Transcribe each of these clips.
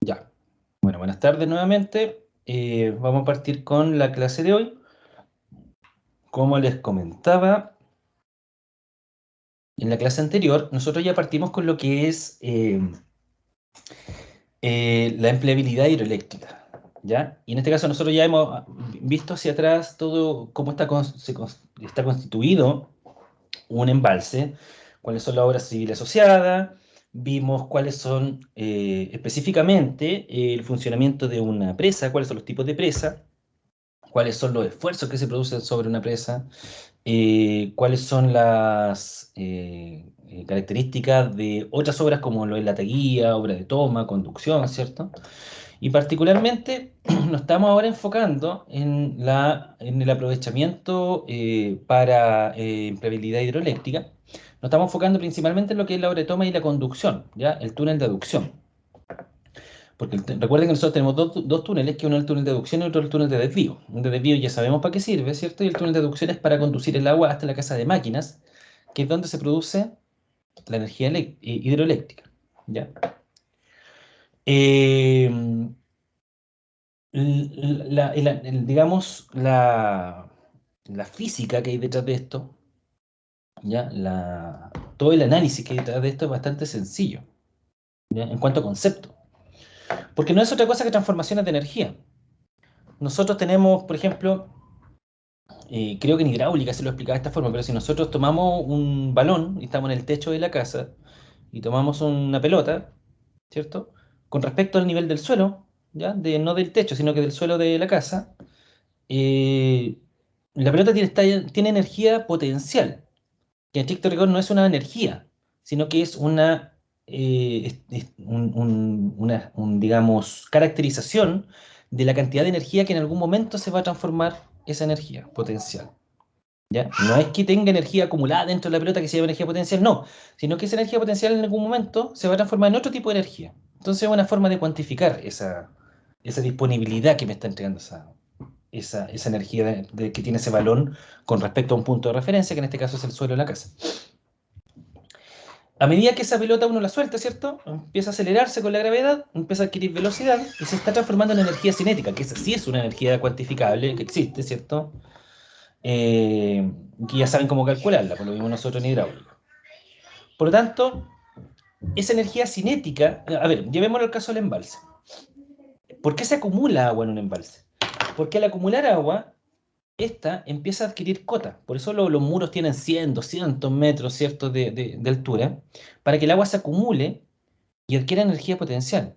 Ya. Bueno, buenas tardes nuevamente. Vamos a partir con la clase de hoy. Como les comentaba en la clase anterior, nosotros ya partimos con lo que es la empleabilidad hidroeléctrica, ¿ya? Y en este caso nosotros ya hemos visto hacia atrás todo cómo está constituido un embalse, cuáles son las obras civiles asociadas, vimos cuáles son específicamente el funcionamiento de una presa, cuáles son los tipos de presa, cuáles son los esfuerzos que se producen sobre una presa, cuáles son las características de otras obras como lo es la taguía, obra de toma, conducción, ¿cierto? Y particularmente nos estamos ahora enfocando en el aprovechamiento para empleabilidad hidroeléctrica. Nos estamos enfocando principalmente en lo que es la obra de toma y la conducción, ¿ya? El túnel de aducción. Porque recuerden que nosotros tenemos dos túneles, que uno es el túnel de aducción y otro el túnel de desvío. Un de desvío ya sabemos para qué sirve, ¿cierto? Y el túnel de aducción es para conducir el agua hasta la casa de máquinas, que es donde se produce la energía hidroeléctrica, ¿ya? Eh, digamos, la física que hay detrás de esto, ¿ya? Todo el análisis que hay detrás de esto es bastante sencillo, ¿ya? En cuanto a concepto. Porque no es otra cosa que transformaciones de energía. Nosotros tenemos, por ejemplo, creo que en hidráulica se lo explicaba de esta forma, pero si nosotros tomamos un balón y estamos en el techo de la casa y tomamos una pelota, ¿cierto? Con respecto al nivel del suelo, ¿ya? No del techo, sino que del suelo de la casa, eh, la pelota tiene energía potencial, que en estricto rigor no es una energía, sino que es digamos, caracterización de la cantidad de energía que en algún momento se va a transformar esa energía potencial. ¿Ya? No es que tenga energía acumulada dentro de la pelota que se llama energía potencial, no, sino que esa energía potencial en algún momento se va a transformar en otro tipo de energía. Entonces es una forma de cuantificar esa disponibilidad que me está entregando esa energía que tiene ese balón con respecto a un punto de referencia, que en este caso es el suelo de la casa. A medida que esa pelota uno la suelta, ¿cierto? Empieza a acelerarse con la gravedad, empieza a adquirir velocidad y se está transformando en energía cinética, que esa sí es una energía cuantificable que existe, ¿cierto? Que ya saben cómo calcularla, por lo mismo nosotros en hidráulica. Por lo tanto, esa energía cinética, a ver, llevémoslo al caso del embalse. ¿Por qué se acumula agua en un embalse? Porque al acumular agua, esta empieza a adquirir cota. Por eso los muros tienen 100, 200 metros, ¿cierto?, de altura, para que el agua se acumule y adquiera energía potencial.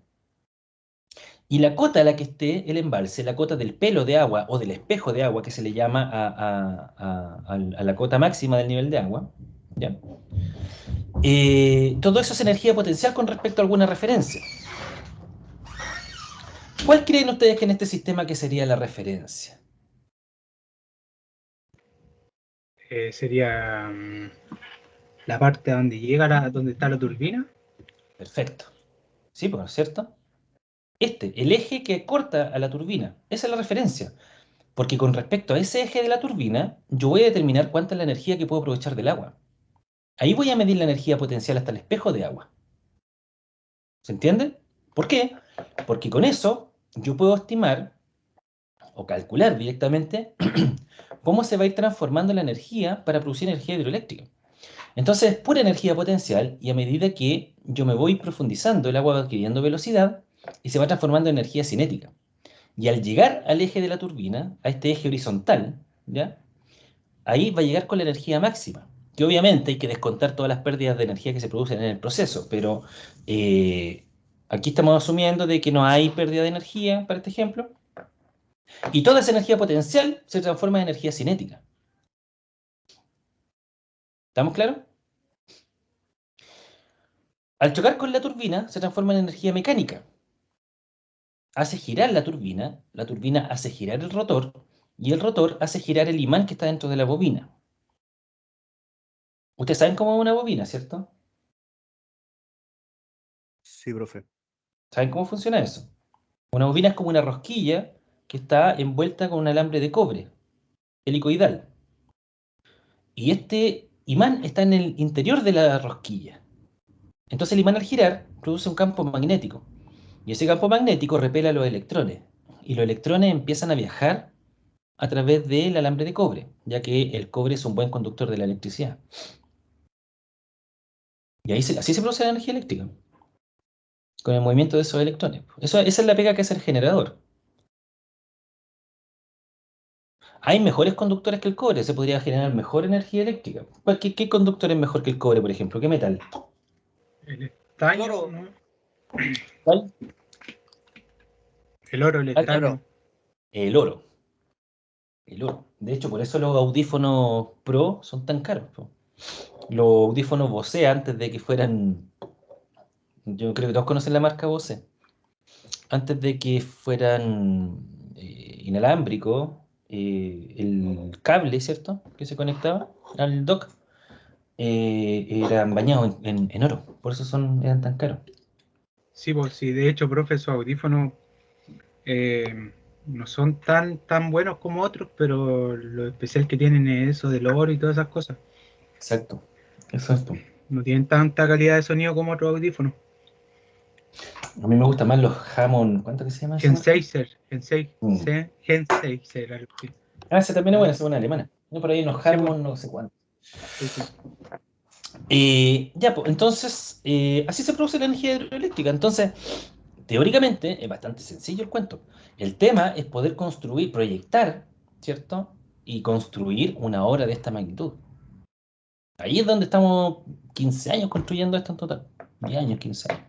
Y la cota a la que esté el embalse, la cota del pelo de agua o del espejo de agua, que se le llama a la cota máxima del nivel de agua, ¿ya? Todo eso es energía potencial con respecto a alguna referencia. ¿Cuál creen ustedes que en este sistema que sería la referencia? Sería la parte donde llega, donde está la turbina. Perfecto. ¿Sí, pues, cierto? El eje que corta a la turbina, esa es la referencia. Porque con respecto a ese eje de la turbina, yo voy a determinar cuánta es la energía que puedo aprovechar del agua. Ahí voy a medir la energía potencial hasta el espejo de agua. ¿Se entiende? ¿Por qué? Porque con eso yo puedo estimar o calcular directamente cómo se va a ir transformando la energía para producir energía hidroeléctrica. Entonces es pura energía potencial y a medida que yo me voy profundizando, el agua va adquiriendo velocidad y se va transformando en energía cinética. Y al llegar al eje de la turbina, a este eje horizontal, ¿ya? Ahí va a llegar con la energía máxima, que obviamente hay que descontar todas las pérdidas de energía que se producen en el proceso, pero eh, aquí estamos asumiendo de que no hay pérdida de energía, para este ejemplo, y toda esa energía potencial se transforma en energía cinética. ¿Estamos claros? Al chocar con la turbina, se transforma en energía mecánica. Hace girar la turbina hace girar el rotor, y el rotor hace girar el imán que está dentro de la bobina. Ustedes saben cómo es una bobina, ¿cierto? Sí, profe. ¿Saben cómo funciona eso? Una bobina es como una rosquilla que está envuelta con un alambre de cobre, helicoidal. Y este imán está en el interior de la rosquilla. Entonces el imán al girar produce un campo magnético. Y ese campo magnético repele a los electrones. Y los electrones empiezan a viajar a través del alambre de cobre, ya que el cobre es un buen conductor de la electricidad. Y así se produce la energía eléctrica, con el movimiento de esos electrones. Esa es la pega que hace el generador. Hay mejores conductores que el cobre, se podría generar mejor energía eléctrica. ¿Qué conductor es mejor que el cobre, por ejemplo? ¿Qué metal? El El estaño, oro. ¿no? ¿Cuál? El oro, el ¿Cuál? El oro. estaño. El oro. El oro. De hecho, por eso los audífonos Pro son tan caros, po. Los audífonos Bose, antes de que fueran, yo creo que todos conocen la marca Bose, antes de que fueran inalámbricos, el cable, ¿cierto? Que se conectaba al dock, eran bañados en oro. Por eso eran tan caros. Sí, pues sí, de hecho, profe, esos audífonos no son tan buenos como otros, pero lo especial que tienen es eso del oro y todas esas cosas. Exacto. Exacto. No tienen tanta calidad de sonido como otros audífonos. A mí me gustan más los Hammond. ¿Cuánto que se llama esa marca? Mm. Sennheiser, algo así. Ah, esa también es buena, esa es una alemana. No, por ahí unos Sí, pues, Harmon, no sé cuánto. sí. Ya, pues, entonces, así se produce la energía hidroeléctrica. Entonces, teóricamente, es bastante sencillo el cuento. El tema es poder construir, proyectar, ¿cierto? Y construir una obra de esta magnitud. Ahí es donde estamos 15 años construyendo esto en total. 10 años, 15 años.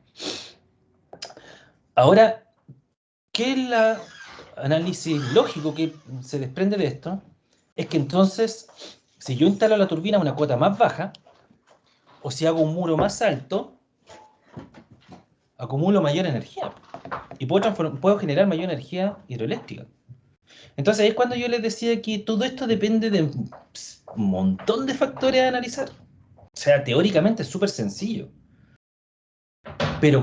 Ahora, ¿qué es el análisis lógico que se desprende de esto? Es que entonces, si yo instalo la turbina a una cuota más baja, o si hago un muro más alto, acumulo mayor energía y puedo generar mayor energía hidroeléctrica. Entonces ahí es cuando yo les decía que todo esto depende de un montón de factores a analizar. O sea, teóricamente es súper sencillo, pero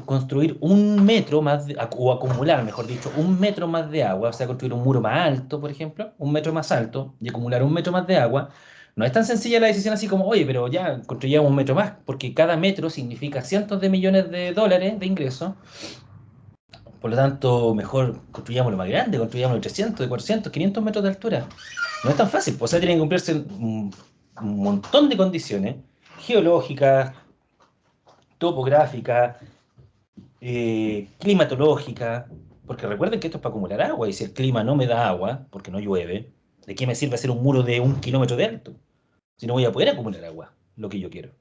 construir un metro más, o acumular, mejor dicho, un metro más de agua, o sea, construir un muro más alto, por ejemplo, un metro más alto y acumular un metro más de agua, no es tan sencilla la decisión así como, oye, pero ya construyamos un metro más, porque cada metro significa cientos de millones de dólares de ingresos. Por lo tanto, mejor construyamos lo más grande, construyamos de 300, de 400, 500 metros de altura. No es tan fácil, pues, o sea, tienen que cumplirse un montón de condiciones geológicas, topográficas, climatológicas, porque recuerden que esto es para acumular agua, y si el clima no me da agua, porque no llueve, ¿de qué me sirve hacer un muro de 1 kilómetro de alto? Si no voy a poder acumular agua, lo que yo quiero.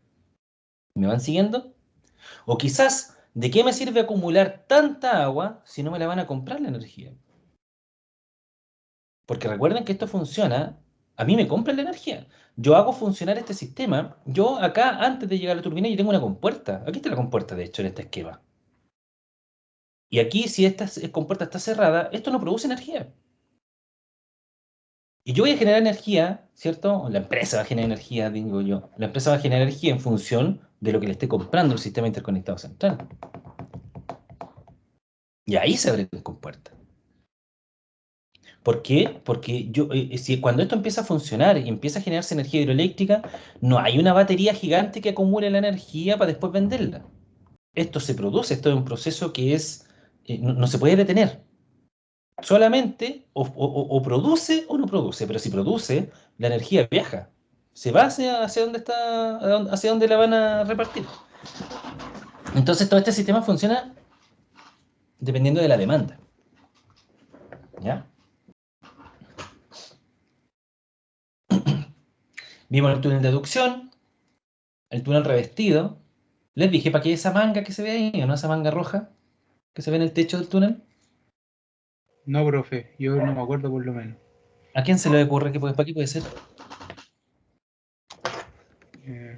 ¿Me van siguiendo? O quizás, ¿de qué me sirve acumular tanta agua si no me la van a comprar la energía? Porque recuerden que esto funciona, a mí me compran la energía. Yo hago funcionar este sistema. Yo acá, antes de llegar a la turbina, yo tengo una compuerta. Aquí está la compuerta, de hecho, en este esquema. Y aquí, si esta compuerta está cerrada, esto no produce energía. Y yo voy a generar energía, ¿cierto? La empresa va a generar energía, digo yo. La empresa va a generar energía en función de lo que le esté comprando el sistema interconectado central. Y ahí se abren compuertas. ¿Por qué? Porque cuando esto empieza a funcionar y empieza a generarse energía hidroeléctrica, no hay una batería gigante que acumule la energía para después venderla. Esto se produce, esto es un proceso que no se puede detener. Solamente o produce o no produce, pero si produce, la energía viaja. Se va hacia donde está, hacia donde la van a repartir. Entonces todo este sistema funciona dependiendo de la demanda. ¿Ya? Vimos el túnel de aducción, el túnel revestido. Les dije, ¿para qué esa manga que se ve ahí, o no esa manga roja que se ve en el techo del túnel? No, profe, yo no me acuerdo por lo menos. ¿A quién se le ocurre que para qué puede ser? Eh,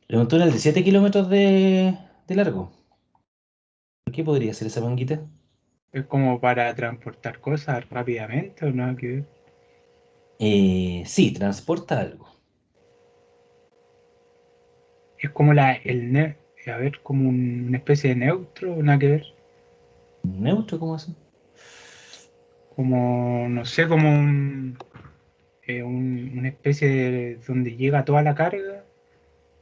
Es un túnel de 7 kilómetros de largo. ¿Por qué podría ser esa manguita? es como para transportar cosas rápidamente o nada que ver. Sí, transporta algo. Es como a ver, como una especie de neutro o nada que ver. ¿Neutro? ¿Cómo así? Como, no sé, como una especie de donde llega toda la carga,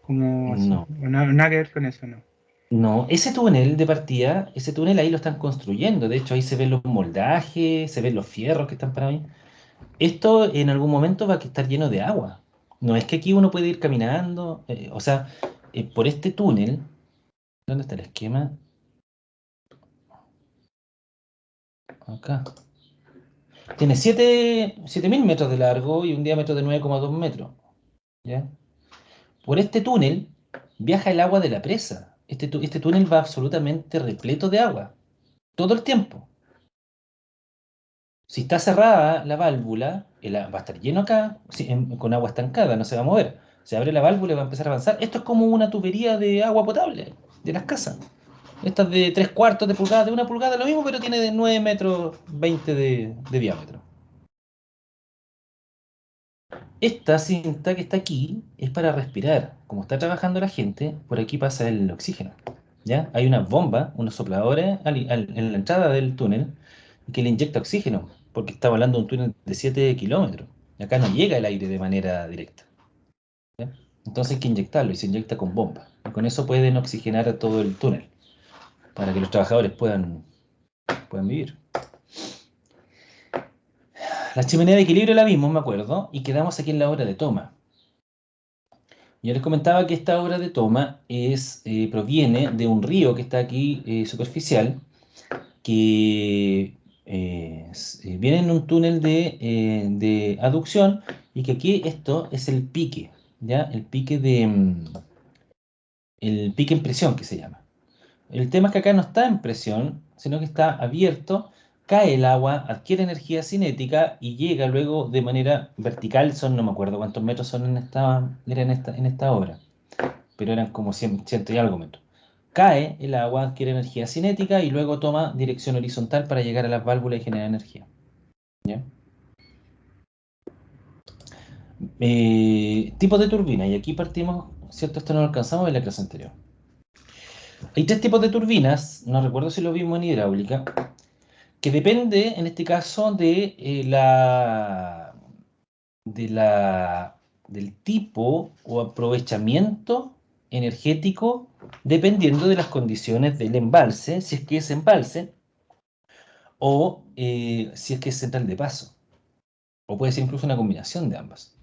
como No. nada que ver con eso, ¿no? No, ese túnel de partida, ese túnel ahí lo están construyendo. De hecho, ahí se ven los moldajes, se ven los fierros que están para ahí. Esto en algún momento va a estar lleno de agua. No es que aquí uno puede ir caminando. O sea, por este túnel, ¿dónde está el esquema? Acá. Tiene 7.000 metros de largo y un diámetro de 9,2 metros. ¿Ya? Por este túnel viaja el agua de la presa. Este túnel va absolutamente repleto de agua, todo el tiempo. Si está cerrada la válvula, va a estar lleno acá, con agua estancada, no se va a mover. Se abre la válvula y va a empezar a avanzar. Esto es como una tubería de agua potable de las casas. Estas de 3/4 de pulgada, de 1 pulgada, lo mismo, pero tiene de 9 metros 20 de diámetro. Esta cinta que está aquí es para respirar. Como está trabajando la gente, por aquí pasa el oxígeno. ¿Ya? Hay una bomba, unos sopladores en la entrada del túnel que le inyecta oxígeno, porque está hablando de un túnel de 7 kilómetros. Y acá no llega el aire de manera directa. ¿Ya? Entonces hay que inyectarlo y se inyecta con bomba. Y con eso pueden oxigenar todo el túnel para que los trabajadores puedan vivir. La chimenea de equilibrio la vimos, me acuerdo, y quedamos aquí en la obra de toma. Yo les comentaba que esta obra de toma proviene de un río que está aquí superficial, que viene en un túnel de aducción y que aquí esto es el pique, ¿ya? El pique en presión que se llama. El tema es que acá no está en presión, sino que está abierto, cae el agua, adquiere energía cinética y llega luego de manera vertical, no me acuerdo cuántos metros son en esta obra, pero eran como 100 y algo metros. Cae el agua, adquiere energía cinética y luego toma dirección horizontal para llegar a las válvulas y generar energía. ¿Ya? Tipos de turbina, y aquí partimos, ¿cierto? Esto no lo alcanzamos en la clase anterior. Hay tres tipos de turbinas, no recuerdo si lo vimos en hidráulica, que depende, en este caso, del tipo o aprovechamiento energético, dependiendo de las condiciones del embalse, si es que es embalse, o si es que es central de paso, o puede ser incluso una combinación de ambas.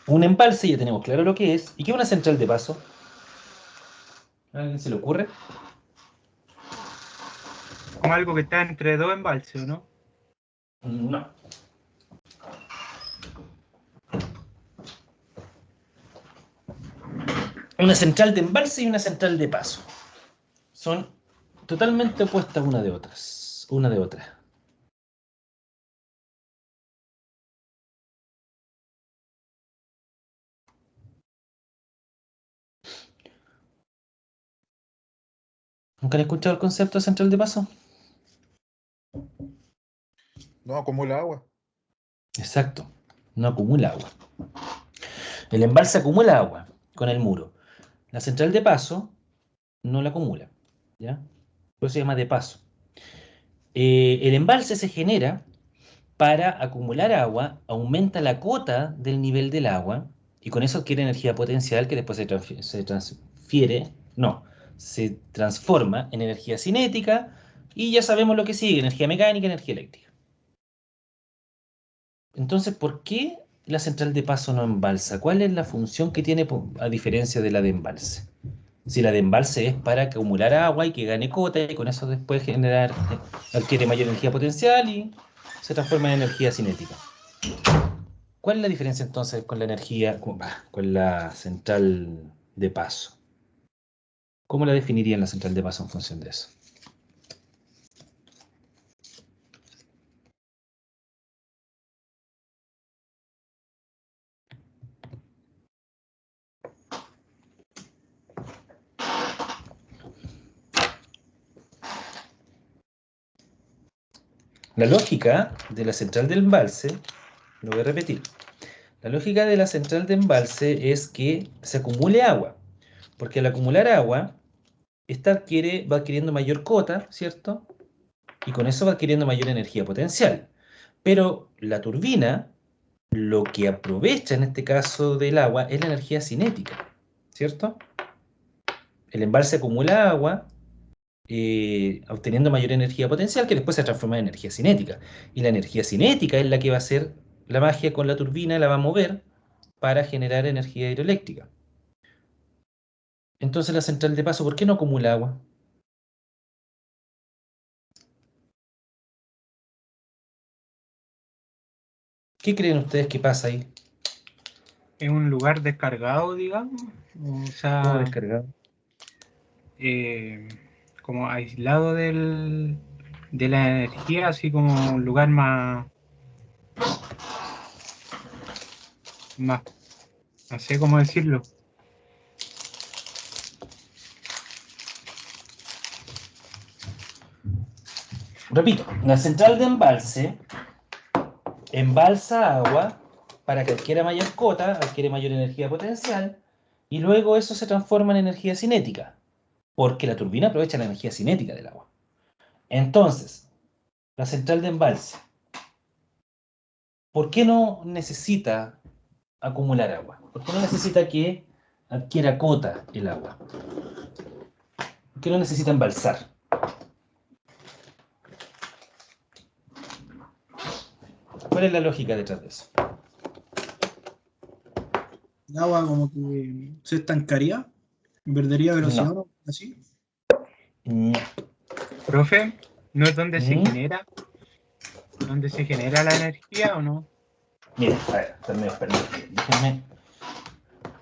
Un embalse ya tenemos claro lo que es. ¿Y qué es una central de paso? ¿A alguien se le ocurre? Como algo que está entre dos embalses, ¿o no? No. Una central de embalse y una central de paso. Son totalmente opuestas una de otras. Una de otra. ¿Nunca han escuchado el concepto de central de paso? No acumula agua. Exacto. No acumula agua. El embalse acumula agua con el muro. La central de paso no la acumula. ¿Ya? Por eso se llama de paso. El embalse se genera para acumular agua, aumenta la cota del nivel del agua y con eso adquiere energía potencial que después se transforma en energía cinética y ya sabemos lo que sigue, energía mecánica, energía eléctrica. Entonces, ¿por qué la central de paso no embalsa? ¿Cuál es la función que tiene a diferencia de la de embalse? Si la de embalse es para acumular agua y que gane cota y con eso después adquiere mayor energía potencial y se transforma en energía cinética. ¿Cuál es la diferencia entonces con la energía, con la central de paso? ¿Cómo la definirían la central de paso en función de eso? La lógica de la central del embalse, lo voy a repetir, la lógica de la central de embalse es que se acumule agua, porque al acumular agua esta va adquiriendo mayor cota, ¿cierto? Y con eso va adquiriendo mayor energía potencial. Pero la turbina lo que aprovecha en este caso del agua es la energía cinética, ¿cierto? El embalse acumula agua, obteniendo mayor energía potencial que después se transforma en energía cinética. Y la energía cinética es la que va a hacer la magia con la turbina, la va a mover para generar energía hidroeléctrica. Entonces la central de paso, ¿por qué no acumula agua? ¿Qué creen ustedes que pasa ahí? Es un lugar descargado, digamos. O ¿Cómo sea, descargado? como aislado de la energía, así como un lugar más, no sé cómo decirlo. Repito, la central de embalse embalsa agua para que adquiera mayor cota, adquiere mayor energía potencial, y luego eso se transforma en energía cinética, porque la turbina aprovecha la energía cinética del agua. Entonces, la central de embalse, ¿por qué no necesita acumular agua? ¿Por qué no necesita que adquiera cota el agua? ¿Por qué no necesita embalsar? ¿Cuál es la lógica detrás de eso? El agua como que se estancaría, perdería velocidad, No. ¿no? Así. No. Profe, ¿no es donde se ¿Mm? genera la energía o no? Mira, a ver, espérame. Déjenme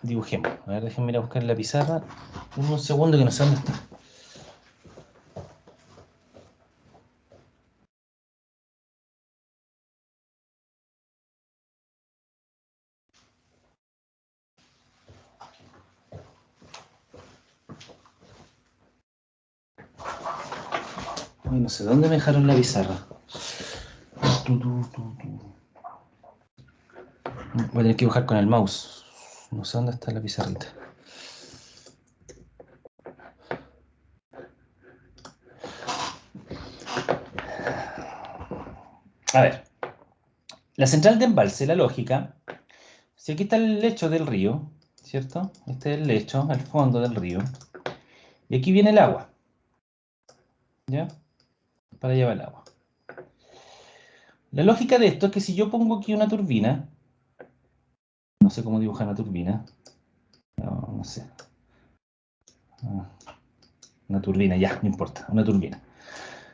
dibujemos. A ver, déjenme ir a buscar la pizarra. Un segundo que no sé dónde está. Ay, no sé dónde me dejaron la pizarra. Voy a tener que dibujar con el mouse. No sé dónde está la pizarrita. A ver, la central de embalse, la lógica. Si aquí está el lecho del río, ¿cierto? Este es el lecho, el fondo del río. Y aquí viene el agua, ¿ya? Para llevar el agua. La lógica de esto es que si yo pongo aquí una turbina, no sé cómo dibujar una turbina, no sé. Una turbina, ya, no importa, una turbina.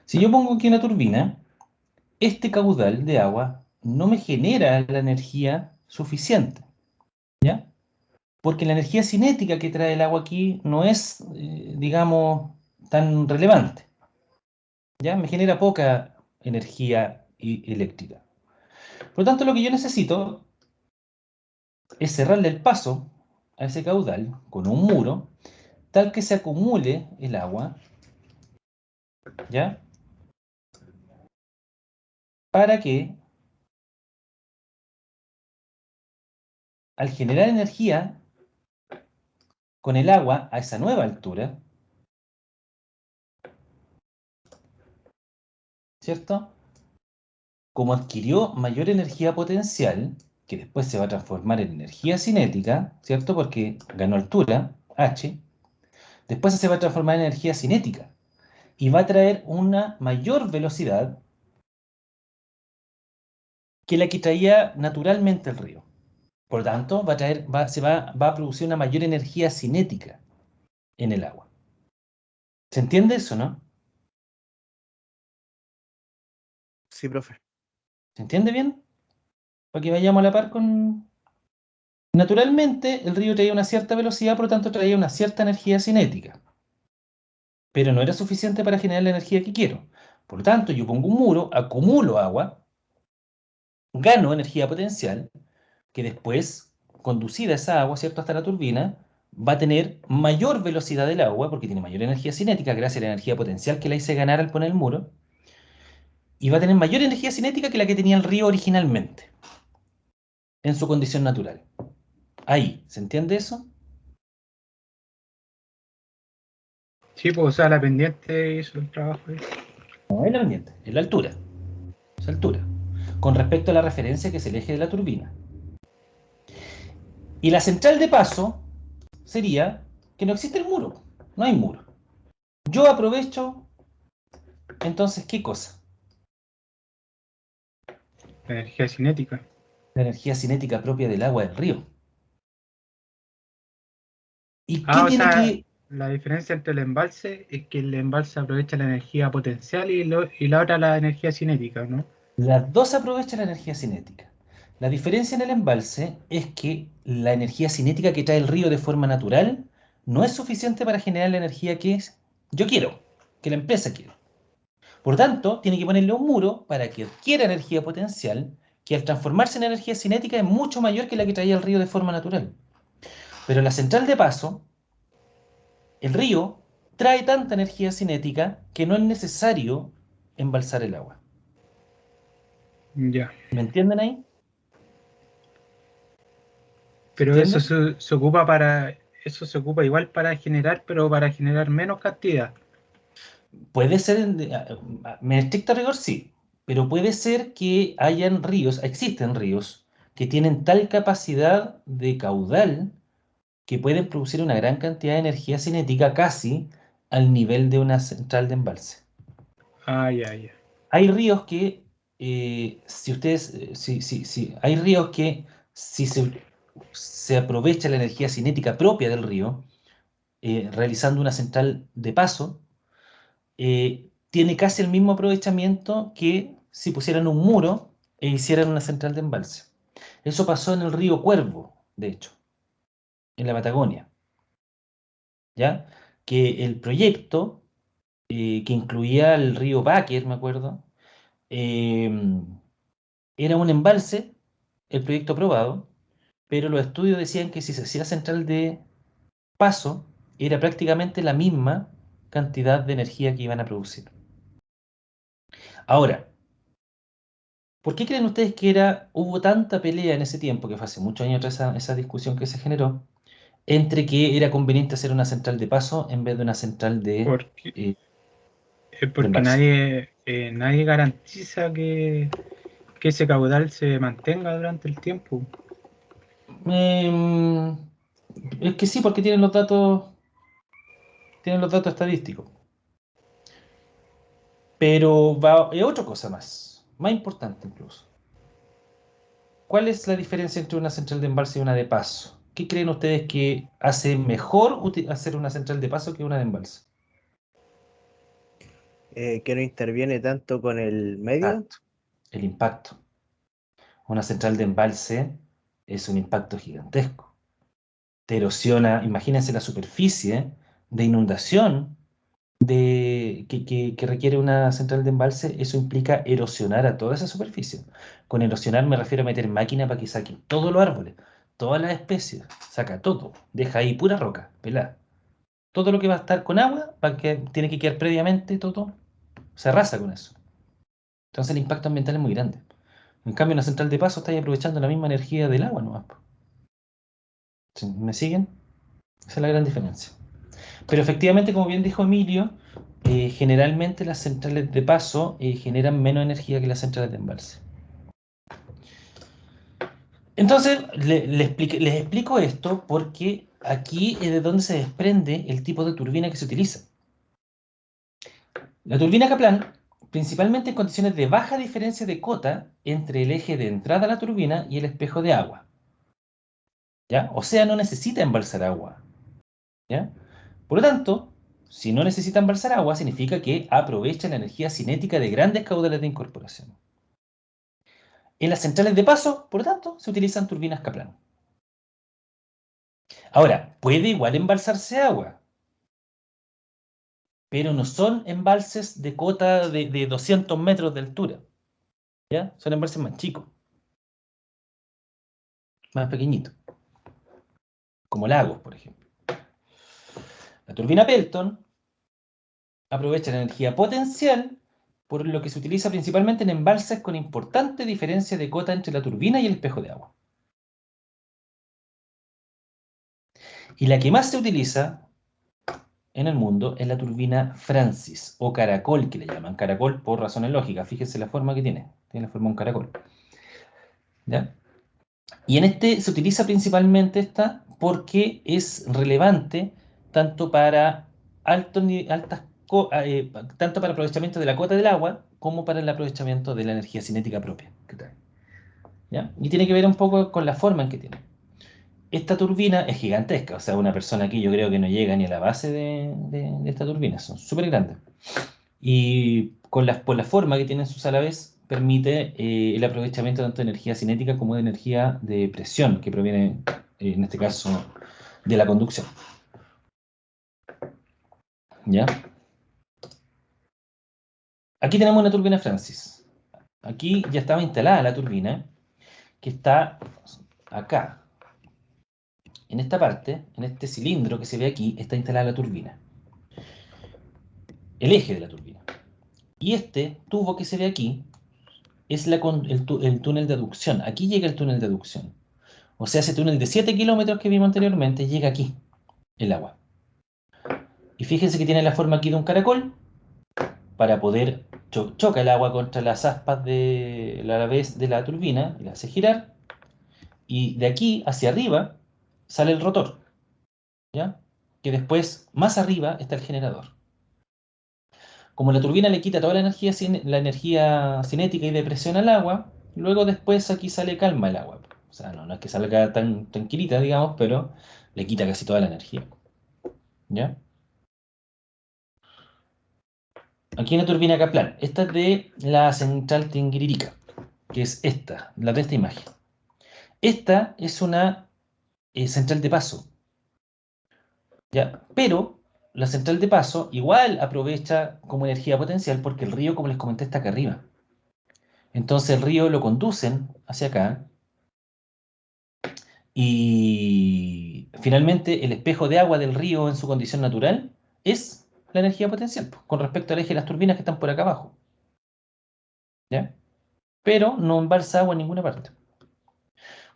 Si yo pongo aquí una turbina, este caudal de agua no me genera la energía suficiente, ¿ya? Porque la energía cinética que trae el agua aquí no es, digamos, tan relevante, ¿ya? Me genera poca energía eléctrica. Por lo tanto, lo que yo necesito es cerrarle el paso a ese caudal con un muro, tal que se acumule el agua, ¿ya? Para que al generar energía con el agua a esa nueva altura, ¿cierto? Como adquirió mayor energía potencial, que después se va a transformar en energía cinética, ¿cierto? Porque ganó altura, H, después se va a transformar en energía cinética y va a traer una mayor velocidad que la que traía naturalmente el río. Por lo tanto, va a producir una mayor energía cinética en el agua. ¿Se entiende eso, no? Sí, profe. ¿Se entiende bien? Para que vayamos a la par con... Naturalmente, el río traía una cierta velocidad, por lo tanto traía una cierta energía cinética, pero no era suficiente para generar la energía que quiero. Por lo tanto, yo pongo un muro, acumulo agua, gano energía potencial, que después, conducida esa agua, ¿cierto?, hasta la turbina, va a tener mayor velocidad del agua, porque tiene mayor energía cinética gracias a la energía potencial que la hice ganar al poner el muro, y va a tener mayor energía cinética que la que tenía el río originalmente, en su condición natural. Ahí, ¿se entiende eso? Sí, pues, o sea, la pendiente hizo el trabajo ahí. No es la pendiente, es la altura. Es altura. Con respecto a la referencia que es el eje de la turbina. Y la central de paso sería que no existe el muro. No hay muro. Yo aprovecho, entonces, ¿qué cosa? La energía cinética. La energía cinética propia del agua del río. ¿Y qué Ah, o tiene sea, que...? la diferencia entre el embalse es que el embalse aprovecha la energía potencial y la otra la energía cinética, ¿no? Las dos aprovechan la energía cinética. La diferencia en el embalse es que la energía cinética que trae el río de forma natural no es suficiente para generar la energía yo quiero, que la empresa quiere. Por tanto, tiene que ponerle un muro para que adquiera energía potencial, que al transformarse en energía cinética es mucho mayor que la que traía el río de forma natural. Pero la central de paso, el río, trae tanta energía cinética que no es necesario embalsar el agua. Ya. ¿Me entienden ahí? ¿Se Pero eso entiende? se ocupa para, eso se ocupa igual para generar, pero para generar menos cantidad. Puede ser, en estricto rigor sí, pero puede ser que hayan ríos, existen ríos, que tienen tal capacidad de caudal que pueden producir una gran cantidad de energía cinética casi al nivel de una central de embalse. Ah, ya, ya. Hay ríos que, si ustedes, hay ríos que si se aprovecha la energía cinética propia del río, realizando una central de paso, tiene casi el mismo aprovechamiento que si pusieran un muro e hicieran una central de embalse. Eso pasó en el río Cuervo, de hecho, en la Patagonia, ¿ya? Que el proyecto, que incluía el río Báquer, me acuerdo, eh, era un embalse, el proyecto aprobado, pero los estudios decían que si se hacía central de paso, era prácticamente la misma cantidad de energía que iban a producir. Ahora, ¿por qué creen ustedes que hubo tanta pelea en ese tiempo, que fue hace muchos años atrás esa discusión que se generó, entre que era conveniente hacer una central de paso en vez de una central Porque, de porque embalse? nadie garantiza que ese caudal se mantenga durante el tiempo. Em, es que sí, porque tienen los datos estadísticos. Pero es otra cosa más importante incluso. ¿Cuál es la diferencia entre una central de embalse y una de paso? ¿Qué creen ustedes que hace mejor hacer una central de paso que una de embalse? Que no interviene tanto con el medio. Exacto, el impacto. Una central de embalse es un impacto gigantesco. Te erosiona, imagínense la superficie de inundación que requiere una central de embalse, eso implica erosionar a toda esa superficie. Con erosionar me refiero a meter máquina para que saque todos los árboles, todas las especies, saca todo, deja ahí pura roca, pelada. Todo lo que va a estar con agua, para que tiene que quedar previamente, todo, se arrasa con eso. Entonces el impacto ambiental es muy grande. En cambio, una central de paso está ahí aprovechando la misma energía del agua nomás, po. ¿Sí? ¿Me siguen? Esa es la gran diferencia. Pero efectivamente, como bien dijo Emilio, generalmente las centrales de paso generan menos energía que las centrales de embalse. Entonces, les explico esto porque aquí es de donde se desprende el tipo de turbina que se utiliza. La turbina Kaplan, principalmente en condiciones de baja diferencia de cota entre el eje de entrada a la turbina y el espejo de agua, ¿ya? O sea, no necesita embalsar agua, ¿ya? Por lo tanto, si no necesita embalsar agua, significa que aprovecha la energía cinética de grandes caudales de incorporación. En las centrales de paso, por lo tanto, se utilizan turbinas Kaplan. Ahora, puede igual embalsarse agua, pero no son embalses de cota de 200 metros de altura, ¿ya? Son embalses más chicos, más pequeñitos, como lagos, por ejemplo. La turbina Pelton aprovecha la energía potencial, por lo que se utiliza principalmente en embalses con importante diferencia de cota entre la turbina y el espejo de agua. Y la que más se utiliza en el mundo es la turbina Francis, o caracol, que le llaman. Caracol por razones lógicas. Fíjense la forma que tiene. Tiene la forma de un caracol. ¿Ya? Y en este se utiliza principalmente esta porque es relevante tanto para tanto para aprovechamiento de la cota del agua como para el aprovechamiento de la energía cinética propia que trae. ¿Ya? Y tiene que ver un poco con la forma en que tiene. Esta turbina es gigantesca, o sea, una persona aquí yo creo que no llega ni a la base de esta turbina, son súper grandes. Y por la forma que tienen sus alaves, permite el aprovechamiento tanto de energía cinética como de energía de presión, que proviene, en este caso, de la conducción. ¿Ya? Aquí tenemos una turbina Francis. Aquí ya estaba instalada la turbina, que está acá. En esta parte, en este cilindro que se ve aquí, está instalada la turbina. El eje de la turbina. Y este tubo que se ve aquí es el túnel de aducción. Aquí llega el túnel de aducción. O sea, ese túnel de 7 kilómetros que vimos anteriormente llega aquí, el agua. Y fíjense que tiene la forma aquí de un caracol para poder choca el agua contra las aspas de la vez de la turbina y la hace girar. Y de aquí hacia arriba sale el rotor, ¿ya? Que después, más arriba, está el generador. Como la turbina le quita toda la energía cinética y de presión al agua, luego después aquí sale calma el agua. O sea, no es que salga tan tranquilita, digamos, pero le quita casi toda la energía. ¿Ya? Aquí hay una turbina Kaplan. Esta es de la central Tinguiririca, que es esta, la de esta imagen. Esta es una central de paso. ¿Ya? Pero la central de paso igual aprovecha como energía potencial porque el río, como les comenté, está acá arriba. Entonces el río lo conducen hacia acá y finalmente el espejo de agua del río en su condición natural es la energía potencial, pues, con respecto al eje de las turbinas que están por acá abajo. ¿Ya? Pero no embalsa agua en ninguna parte.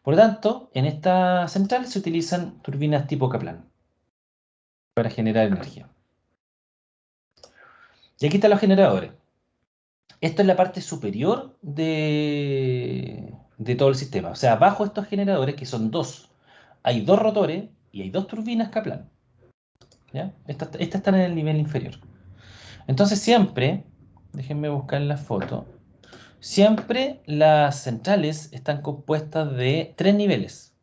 Por lo tanto, en esta central se utilizan turbinas tipo Kaplan para generar energía. Y aquí están los generadores. Esto es la parte superior de todo el sistema. O sea, bajo estos generadores, que son dos, hay dos rotores y hay dos turbinas Kaplan. ¿Ya? Estas están en el nivel inferior. Entonces siempre, déjenme buscar la foto, siempre las centrales están compuestas de tres niveles.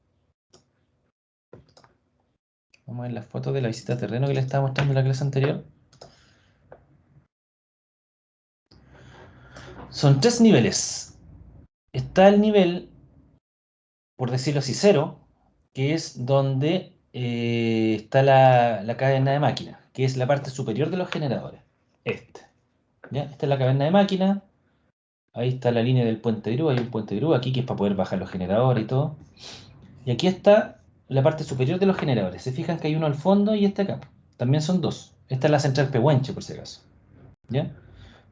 Vamos a ver la foto de la visita a terreno que les estaba mostrando en la clase anterior. Son tres niveles. Está el nivel, por decirlo así, cero, que es donde está la cadena de máquina, que es la parte superior de los generadores. ¿Ya? Esta es la cadena de máquina. Ahí está la línea del puente de grúa. Hay un puente de grúa aquí que es para poder bajar los generadores y todo. Y aquí está la parte superior de los generadores. Se fijan que hay uno al fondo y este acá. También son dos. Esta es la central Pehuenche, por si acaso. ¿Ya?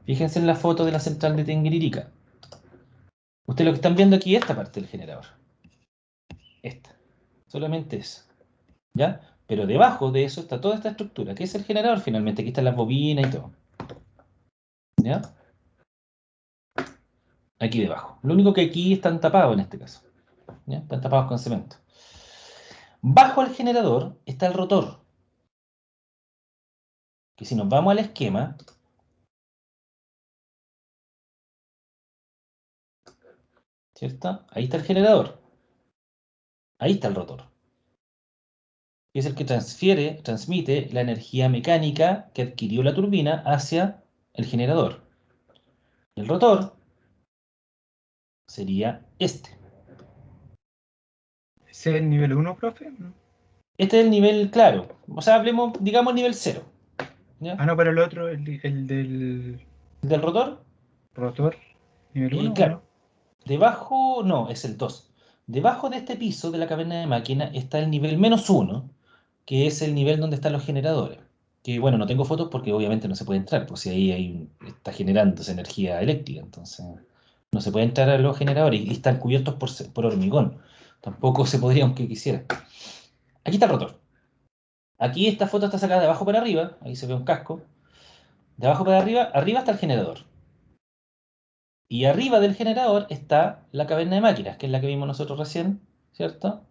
Fíjense en la foto de la central de Tinguiririca. Ustedes lo que están viendo aquí es esta parte del generador. Esta. Solamente esa. ¿Ya? Pero debajo de eso está toda esta estructura, que es el generador finalmente. Aquí están las bobinas y todo. ¿Ya? Aquí debajo. Lo único que aquí están tapados en este caso. ¿Ya? Están tapados con cemento. Bajo el generador está el rotor. Que si nos vamos al esquema, ¿cierto? Ahí está el generador. Ahí está el rotor. Que es el que transmite la energía mecánica que adquirió la turbina hacia el generador. El rotor sería este. ¿Ese es el nivel 1, profe? Este es el nivel claro. O sea, hablemos, digamos, nivel 0. ¿Ya? Ah, no, pero el otro, el del Del rotor, rotor, nivel 1, ¿o claro. no? Debajo, no, es el 2. Debajo de este piso de la cadena de máquina está el nivel -1, que es el nivel donde están los generadores. Que bueno, no tengo fotos porque obviamente no se puede entrar, pues si ahí está generándose energía eléctrica, entonces no se puede entrar a los generadores y están cubiertos por hormigón. Tampoco se podría aunque quisiera. Aquí está el rotor. Aquí esta foto está sacada de abajo para arriba, ahí se ve un casco. De abajo para arriba está el generador. Y arriba del generador está la caverna de máquinas, que es la que vimos nosotros recién, ¿cierto?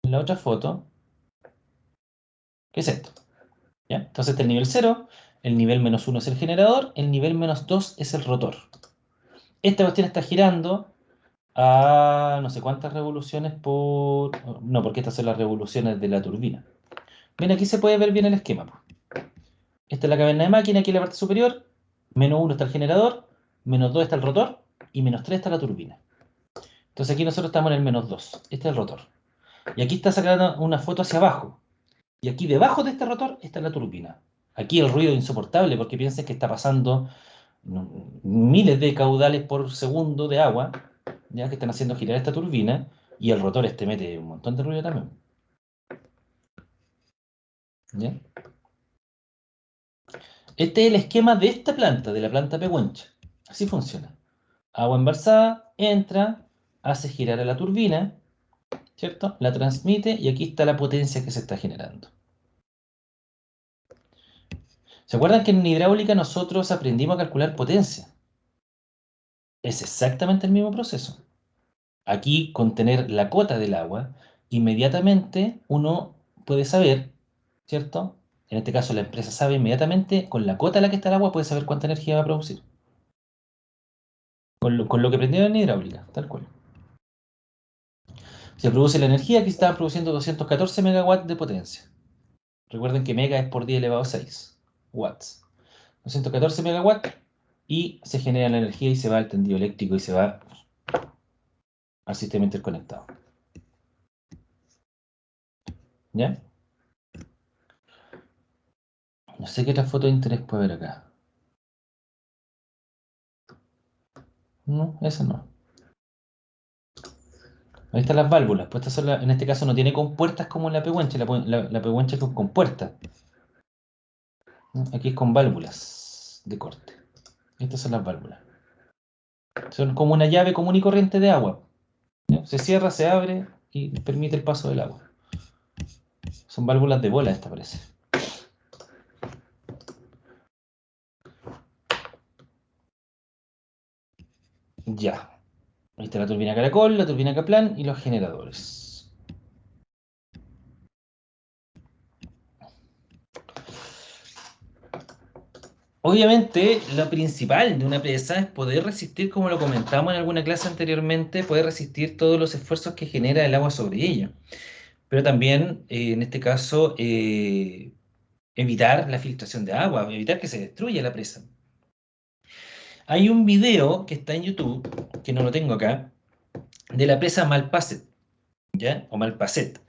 En la otra foto, que es esto. ¿Ya? Entonces está el nivel 0, el nivel -1 es el generador, el nivel -2 es el rotor. Esta cuestión está girando a no sé cuántas revoluciones por... No, porque estas son las revoluciones de la turbina. Ven, aquí se puede ver bien el esquema. Esta es la caverna de máquina, aquí en la parte superior. -1 está el generador, -2 está el rotor y -3 está la turbina. Entonces aquí nosotros estamos en el -2. Este es el rotor. Y aquí está sacando una foto hacia abajo. Y aquí debajo de este rotor está la turbina. Aquí el ruido es insoportable porque piensen que está pasando miles de caudales por segundo de agua, ya que están haciendo girar esta turbina, y el rotor este mete un montón de ruido también. ¿Ya? Este es el esquema de esta planta, de la planta Pehuenche. Así funciona. Agua embalsada, entra, hace girar a la turbina, ¿cierto? La transmite y aquí está la potencia que se está generando. ¿Se acuerdan que en hidráulica nosotros aprendimos a calcular potencia? Es exactamente el mismo proceso. Aquí, con tener la cota del agua, inmediatamente uno puede saber, ¿cierto? En este caso la empresa sabe inmediatamente, con la cota a la que está el agua, puede saber cuánta energía va a producir. Con lo que aprendieron en hidráulica, tal cual. Se produce la energía, aquí estaban produciendo 214 megawatts de potencia. Recuerden que mega es por 10 elevado a 6 watts. 214 megawatts y se genera la energía y se va al tendido eléctrico y se va al sistema interconectado. ¿Ya? No sé qué otra foto de interés puede haber acá. No, esa no. Ahí están las válvulas. Pues estas son en este caso no tiene compuertas como la Pehuenche. La Pehuenche es con compuertas. Aquí es con válvulas de corte. Estas son las válvulas. Son como una llave común y corriente de agua. ¿Ya? Se cierra, se abre y permite el paso del agua. Son válvulas de bola, esta parece. Ya. Ahí está la turbina caracol, la turbina Kaplan y los generadores. Obviamente, lo principal de una presa es poder resistir, como lo comentamos en alguna clase anteriormente, poder resistir todos los esfuerzos que genera el agua sobre ella. Pero también, en este caso, evitar la filtración de agua, evitar que se destruya la presa. Hay un video que está en YouTube, que no lo tengo acá, de la presa Malpasset, ¿ya? O Malpasset,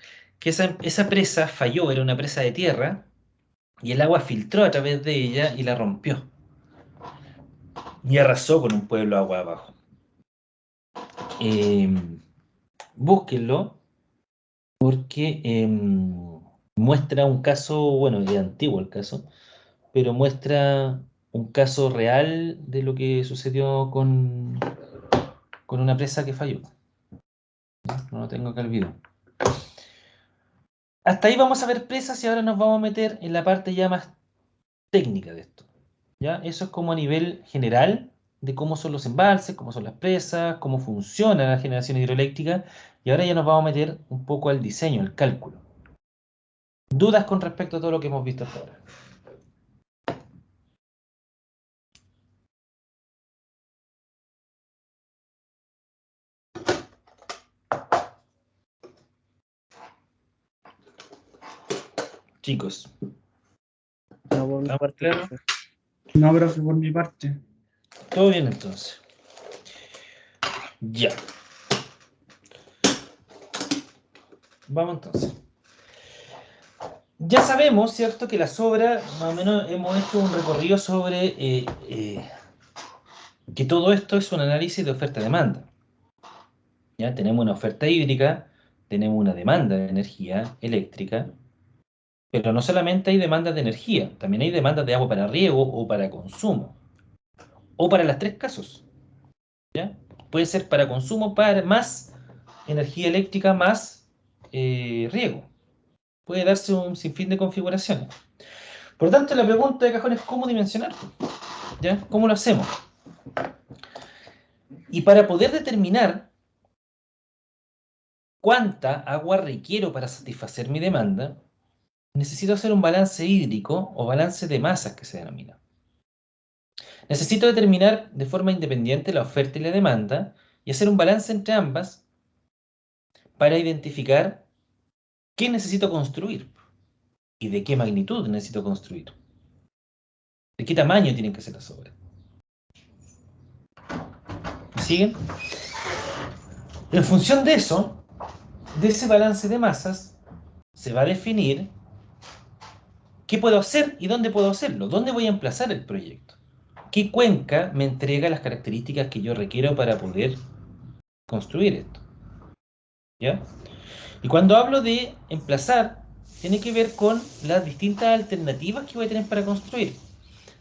que esa presa falló, era una presa de tierra, y el agua filtró a través de ella y la rompió. Y arrasó con un pueblo agua abajo. Búsquenlo, porque muestra un caso, bueno, es antiguo el caso, pero muestra un caso real de lo que sucedió con una presa que falló. No lo tengo acá el video. Hasta ahí vamos a ver presas y ahora nos vamos a meter en la parte ya más técnica de esto. ¿Ya? Eso es como a nivel general de cómo son los embalses, cómo son las presas, cómo funciona la generación hidroeléctrica, y ahora ya nos vamos a meter un poco al diseño, al cálculo. ¿Dudas con respecto a todo lo que hemos visto hasta ahora? Chicos, No, por mi ¿estamos parte, claros? profe. No, profe, por mi parte. Todo bien entonces. Ya. Vamos entonces. Ya sabemos, ¿cierto?, que las obras, más o menos hemos hecho un recorrido sobre que todo esto es un análisis de oferta-demanda. ¿Ya? Tenemos una oferta hídrica, tenemos una demanda de energía eléctrica, pero no solamente hay demandas de energía, también hay demandas de agua para riego o para consumo, o para los tres casos. ¿Ya? Puede ser para consumo, para más energía eléctrica, más riego. Puede darse un sinfín de configuraciones. Por lo tanto, la pregunta de cajón es cómo dimensionar, ¿ya? ¿Cómo lo hacemos? Y para poder determinar cuánta agua requiero para satisfacer mi demanda, necesito hacer un balance hídrico o balance de masas que se denomina. Necesito determinar de forma independiente la oferta y la demanda y hacer un balance entre ambas para identificar qué necesito construir y de qué magnitud necesito construir. ¿De qué tamaño tienen que ser las obras? ¿Me siguen? En función de eso, de ese balance de masas, se va a definir qué puedo hacer y dónde puedo hacerlo, dónde voy a emplazar el proyecto, qué cuenca me entrega las características que yo requiero para poder construir esto. ¿Ya? Y cuando hablo de emplazar, tiene que ver con las distintas alternativas que voy a tener para construir.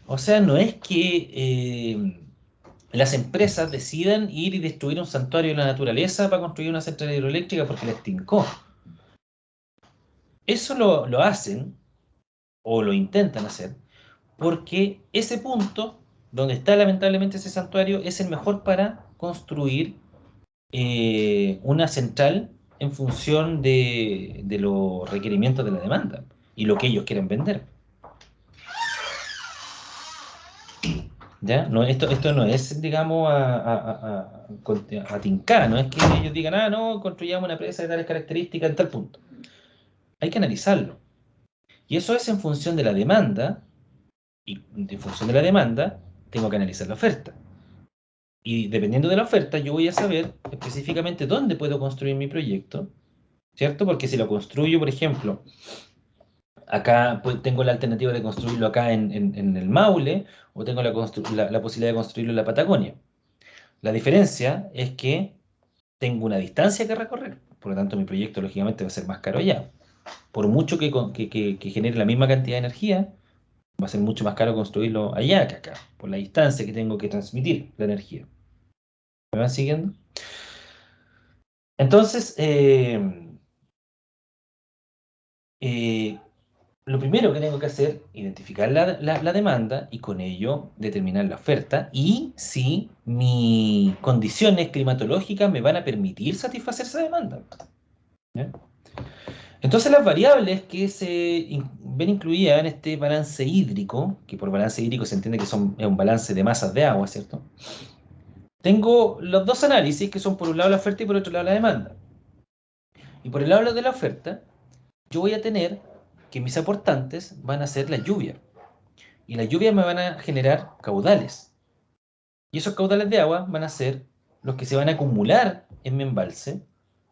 O sea, no es que las empresas decidan ir y destruir un santuario de la naturaleza para construir una central hidroeléctrica porque les tincó. Eso lo hacen o lo intentan hacer porque ese punto donde está lamentablemente ese santuario es el mejor para construir una central en función de los requerimientos de la demanda y lo que ellos quieren vender. ¿Ya? No, esto no es, digamos, a tincar, no es que ellos digan, ah, no, construyamos una presa de tales características en tal punto. Hay que analizarlo. Y eso es en función de la demanda, y en función de la demanda, tengo que analizar la oferta. Y dependiendo de la oferta, yo voy a saber específicamente dónde puedo construir mi proyecto, ¿cierto? Porque si lo construyo, por ejemplo, acá pues, tengo la alternativa de construirlo acá en el Maule, o tengo la posibilidad de construirlo en la Patagonia. La diferencia es que tengo una distancia que recorrer, por lo tanto mi proyecto lógicamente va a ser más caro allá. Por mucho que genere la misma cantidad de energía, va a ser mucho más caro construirlo allá que acá, por la distancia que tengo que transmitir la energía. ¿Me van siguiendo? Entonces, lo primero que tengo que hacer, identificar la demanda y con ello determinar la oferta y si mis condiciones climatológicas me van a permitir satisfacer esa demanda. ¿Ya? Entonces las variables que ven incluidas en este balance hídrico, que por balance hídrico se entiende que es un balance de masas de agua, ¿cierto? Tengo los dos análisis que son por un lado la oferta y por otro lado la demanda. Y por el lado de la oferta, yo voy a tener que mis aportantes van a ser la lluvia. Y las lluvias me van a generar caudales. Y esos caudales de agua van a ser los que se van a acumular en mi embalse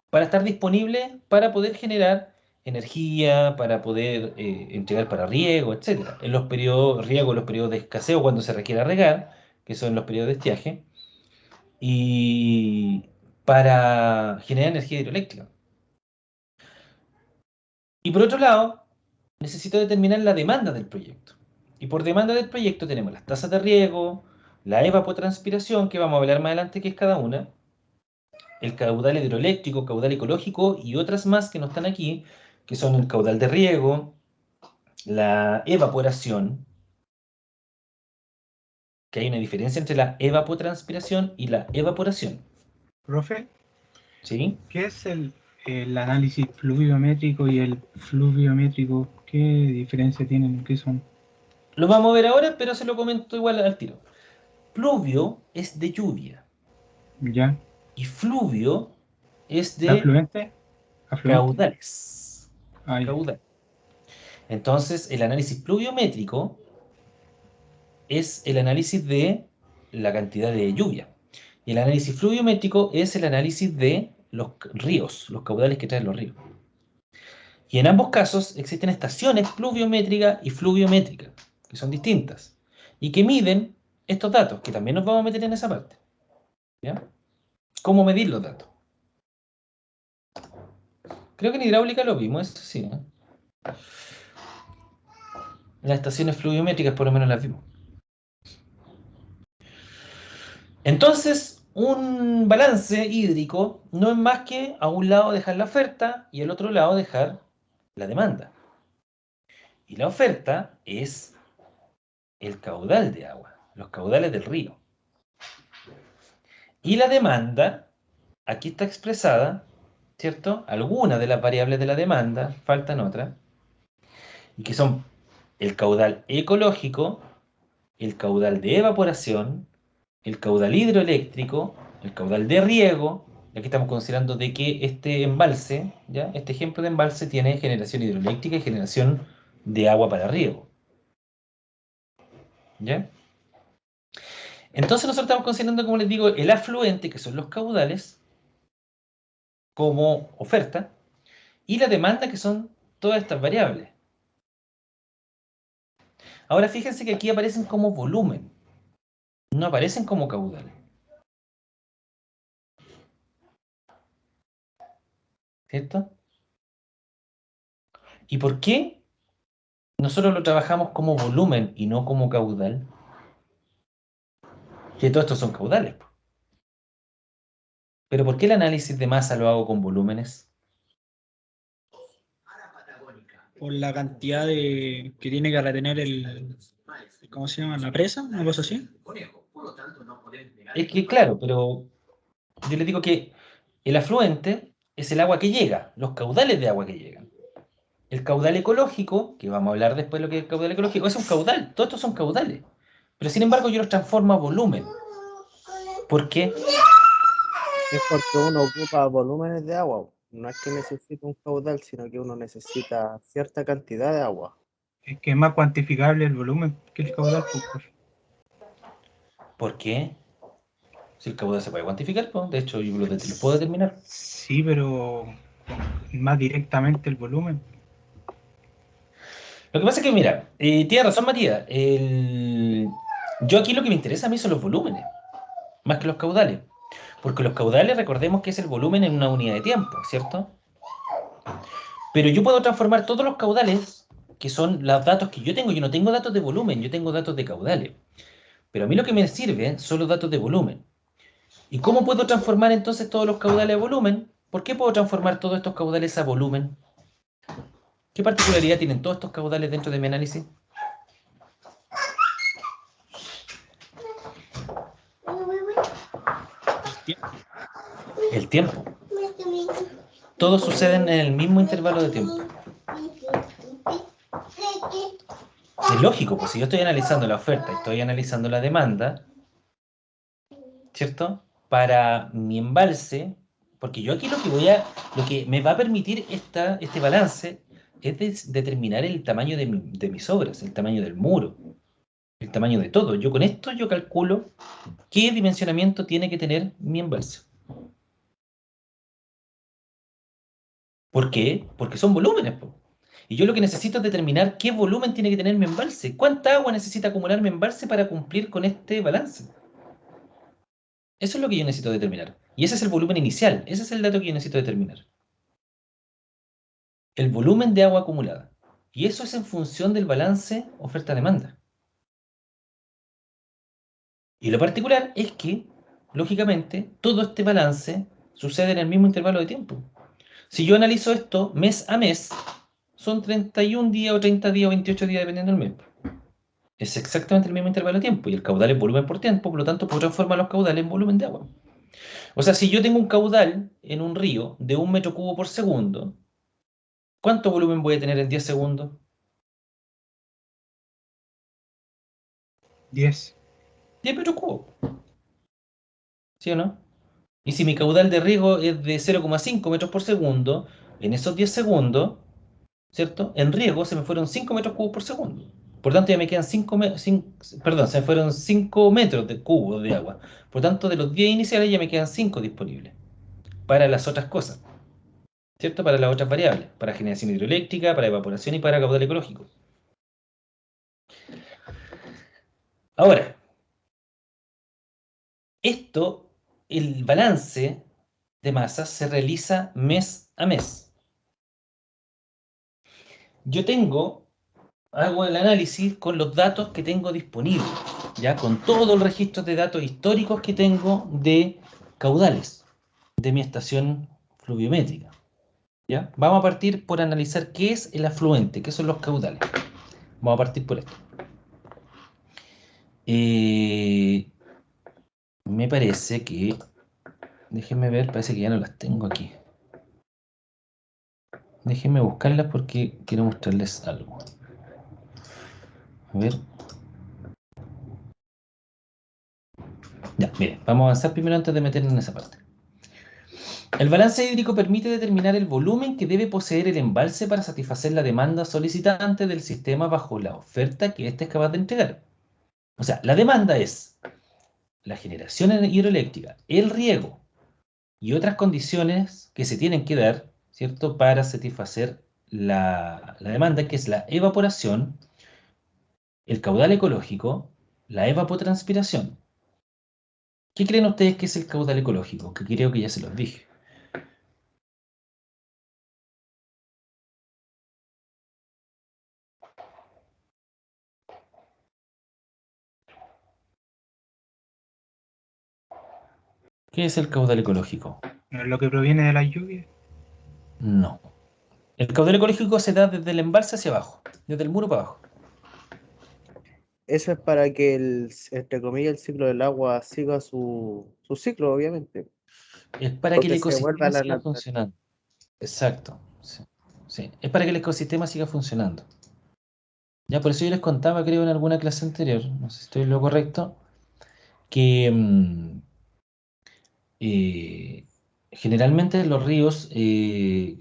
para estar disponibles para poder generar energía, para poder entregar para riego, etc. En los periodos riego, los periodos de escaseo, cuando se requiera regar, que son los periodos de estiaje, y para generar energía hidroeléctrica. Y por otro lado, necesito determinar la demanda del proyecto. Y por demanda del proyecto tenemos las tasas de riego, la evapotranspiración, que vamos a hablar más adelante qué es cada una, el caudal hidroeléctrico, caudal ecológico y otras más que no están aquí, que son el caudal de riego, la evaporación, que hay una diferencia entre la evapotranspiración y la evaporación. Profe, ¿Sí? ¿qué es el análisis pluviométrico y el fluviométrico? ¿Qué diferencia tienen? ¿Qué son? Lo vamos a ver ahora, pero se lo comento igual al tiro. Pluvio es de lluvia ¿Ya? y fluvio es de ¿Afluente? ¿Afluente? caudales. Ah, ya. Caudal. Entonces, el análisis pluviométrico es el análisis de la cantidad de lluvia. Y el análisis fluviométrico es el análisis de los ríos, los caudales que traen los ríos. Y en ambos casos existen estaciones pluviométricas y fluviométricas, que son distintas, y que miden estos datos, que también nos vamos a meter en esa parte. ¿Ya? ¿Cómo medir los datos? Creo que en hidráulica lo vimos, eso sí, ¿eh? Las estaciones fluviométricas por lo menos las vimos. Entonces, un balance hídrico no es más que a un lado dejar la oferta y al otro lado dejar la demanda. Y la oferta es el caudal de agua, los caudales del río. Y la demanda, aquí está expresada, ¿cierto? Algunas de las variables de la demanda, faltan otras, y que son el caudal ecológico, el caudal de evaporación, el caudal hidroeléctrico, el caudal de riego. Aquí estamos considerando de que este embalse, ¿ya? Este ejemplo de embalse tiene generación hidroeléctrica y generación de agua para riego. ¿Ya? Entonces nosotros estamos considerando, como les digo, el afluente, que son los caudales, como oferta, y la demanda, que son todas estas variables. Ahora fíjense que aquí aparecen como volumen, no aparecen como caudal. ¿Cierto? ¿Y por qué nosotros lo trabajamos como volumen y no como caudal? Que todos estos son caudales. Pero ¿por qué el análisis de masa lo hago con volúmenes? Por la cantidad de que tiene que retener ¿cómo se llama? La presa, una cosa así. Es que claro, pero yo les digo que el afluente es el agua que llega, los caudales de agua que llegan. El caudal ecológico, que vamos a hablar después de lo que es el caudal ecológico, es un caudal, todos estos son caudales. Pero sin embargo yo los transformo a volumen. ¿Por qué? Es porque uno ocupa volúmenes de agua. No es que necesite un caudal, sino que uno necesita cierta cantidad de agua. Es que es más cuantificable el volumen que el caudal, pues, profe. ¿Por qué? Si el caudal se puede cuantificar, pues, de hecho yo lo puedo determinar. Sí, pero más directamente el volumen. Lo que pasa es que, mira, tiene razón Matías, yo aquí lo que me interesa a mí son los volúmenes, más que los caudales. Porque los caudales, recordemos que es el volumen en una unidad de tiempo, ¿cierto? Pero yo puedo transformar todos los caudales, que son los datos que yo tengo. Yo no tengo datos de volumen, yo tengo datos de caudales. Pero a mí lo que me sirve son los datos de volumen. ¿Y cómo puedo transformar entonces todos los caudales a volumen? ¿Por qué puedo transformar todos estos caudales a volumen? ¿Qué particularidad tienen todos estos caudales dentro de mi análisis? El tiempo. Todos suceden en el mismo intervalo de tiempo. Es lógico, pues si yo estoy analizando la oferta, estoy analizando la demanda, ¿cierto? Para mi embalse, porque yo aquí lo que me va a permitir este balance es determinar el tamaño de mis obras, el tamaño del muro, el tamaño de todo. Yo con esto yo calculo qué dimensionamiento tiene que tener mi embalse. ¿Por qué? Porque son volúmenes, po. Y yo lo que necesito es determinar qué volumen tiene que tener mi embalse. ¿Cuánta agua necesita acumular mi embalse para cumplir con este balance? Eso es lo que yo necesito determinar. Y ese es el volumen inicial. Ese es el dato que yo necesito determinar. El volumen de agua acumulada. Y eso es en función del balance oferta-demanda. Y lo particular es que, lógicamente, todo este balance sucede en el mismo intervalo de tiempo. Si yo analizo esto mes a mes, son 31 días o 30 días o 28 días dependiendo del mes. Es exactamente el mismo intervalo de tiempo y el caudal es volumen por tiempo, por lo tanto puedo transformar los caudales en volumen de agua. O sea, si yo tengo un caudal en un río de 1 metro cubo por segundo, ¿cuánto volumen voy a tener en 10 segundos? 10. 10 metros cubos. ¿Sí o no? Y si mi caudal de riego es de 0,5 metros por segundo, en esos 10 segundos, ¿cierto? En riego se me fueron 5 metros cubos por segundo. Por tanto, ya me quedan se me fueron 5 metros de cubo de agua. Por tanto, de los 10 iniciales ya me quedan 5 disponibles para las otras cosas, ¿cierto? Para las otras variables, para generación hidroeléctrica, para evaporación y para caudal ecológico. Ahora, el balance de masas se realiza mes a mes. Yo hago el análisis con los datos que tengo disponibles, ya con todo el registro de datos históricos que tengo de caudales de mi estación fluviométrica. ¿Ya? Vamos a partir por analizar qué es el afluente, qué son los caudales. Vamos a partir por esto. Me parece que... Déjenme ver, parece que ya no las tengo aquí. Déjenme buscarlas porque quiero mostrarles algo. A ver. Ya, miren, vamos a avanzar primero antes de meternos en esa parte. El balance hídrico permite determinar el volumen que debe poseer el embalse para satisfacer la demanda solicitante del sistema bajo la oferta que éste es capaz de entregar. O sea, la demanda es la generación hidroeléctrica, el riego y otras condiciones que se tienen que dar, ¿cierto?, para satisfacer la demanda, que es la evaporación, el caudal ecológico, la evapotranspiración. ¿Qué creen ustedes que es el caudal ecológico? Que creo que ya se los dije. ¿Qué es el caudal ecológico? ¿No es lo que proviene de las lluvias? No. El caudal ecológico se da desde el embalse hacia abajo, desde el muro para abajo. Eso es para que entre comillas, el ciclo del agua siga su ciclo, obviamente. Es para que el Porque se vuelva a ecosistema la siga naturaleza. funcionando. Exacto. Sí. Sí. Es para que el ecosistema siga funcionando. Ya, por eso yo les contaba, creo, en alguna clase anterior, no sé si estoy en lo correcto, que eh, generalmente los ríos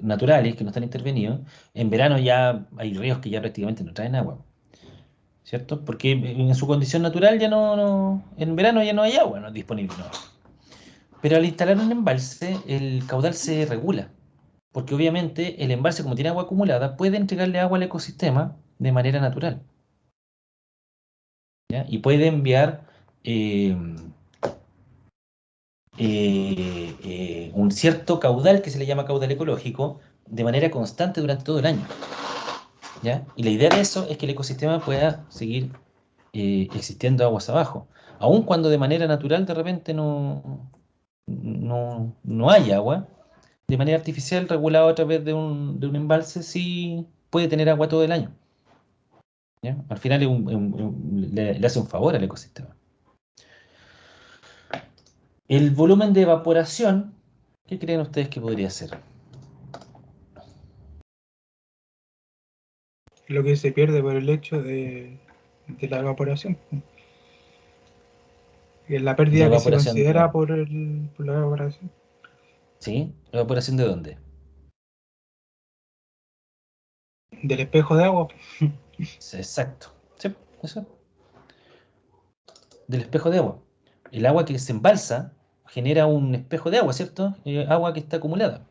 naturales que no están intervenidos, en verano ya hay ríos que ya prácticamente no traen agua, ¿cierto? Porque en su condición natural ya en verano ya no hay agua, no es disponible. No. Pero al instalar un embalse, el caudal se regula, porque obviamente el embalse, como tiene agua acumulada, puede entregarle agua al ecosistema de manera natural, ¿ya? Y puede enviar eh, un cierto caudal que se le llama caudal ecológico de manera constante durante todo el año, ¿ya? Y la idea de eso es que el ecosistema pueda seguir existiendo aguas abajo, aun cuando de manera natural de repente no hay agua. De manera artificial, regulado a través de un embalse, sí puede tener agua todo el año, ¿ya? Al final le hace un favor al ecosistema. El volumen de evaporación, ¿qué creen ustedes que podría ser? Lo que se pierde por el hecho de la evaporación. Es la ¿De pérdida que se evaporación de considera dónde? por la evaporación. ¿Sí? ¿Evaporación de dónde? Del espejo de agua. Sí, exacto. Sí, eso. Del espejo de agua. El agua que se embalsa genera un espejo de agua, ¿cierto? Agua que está acumulada.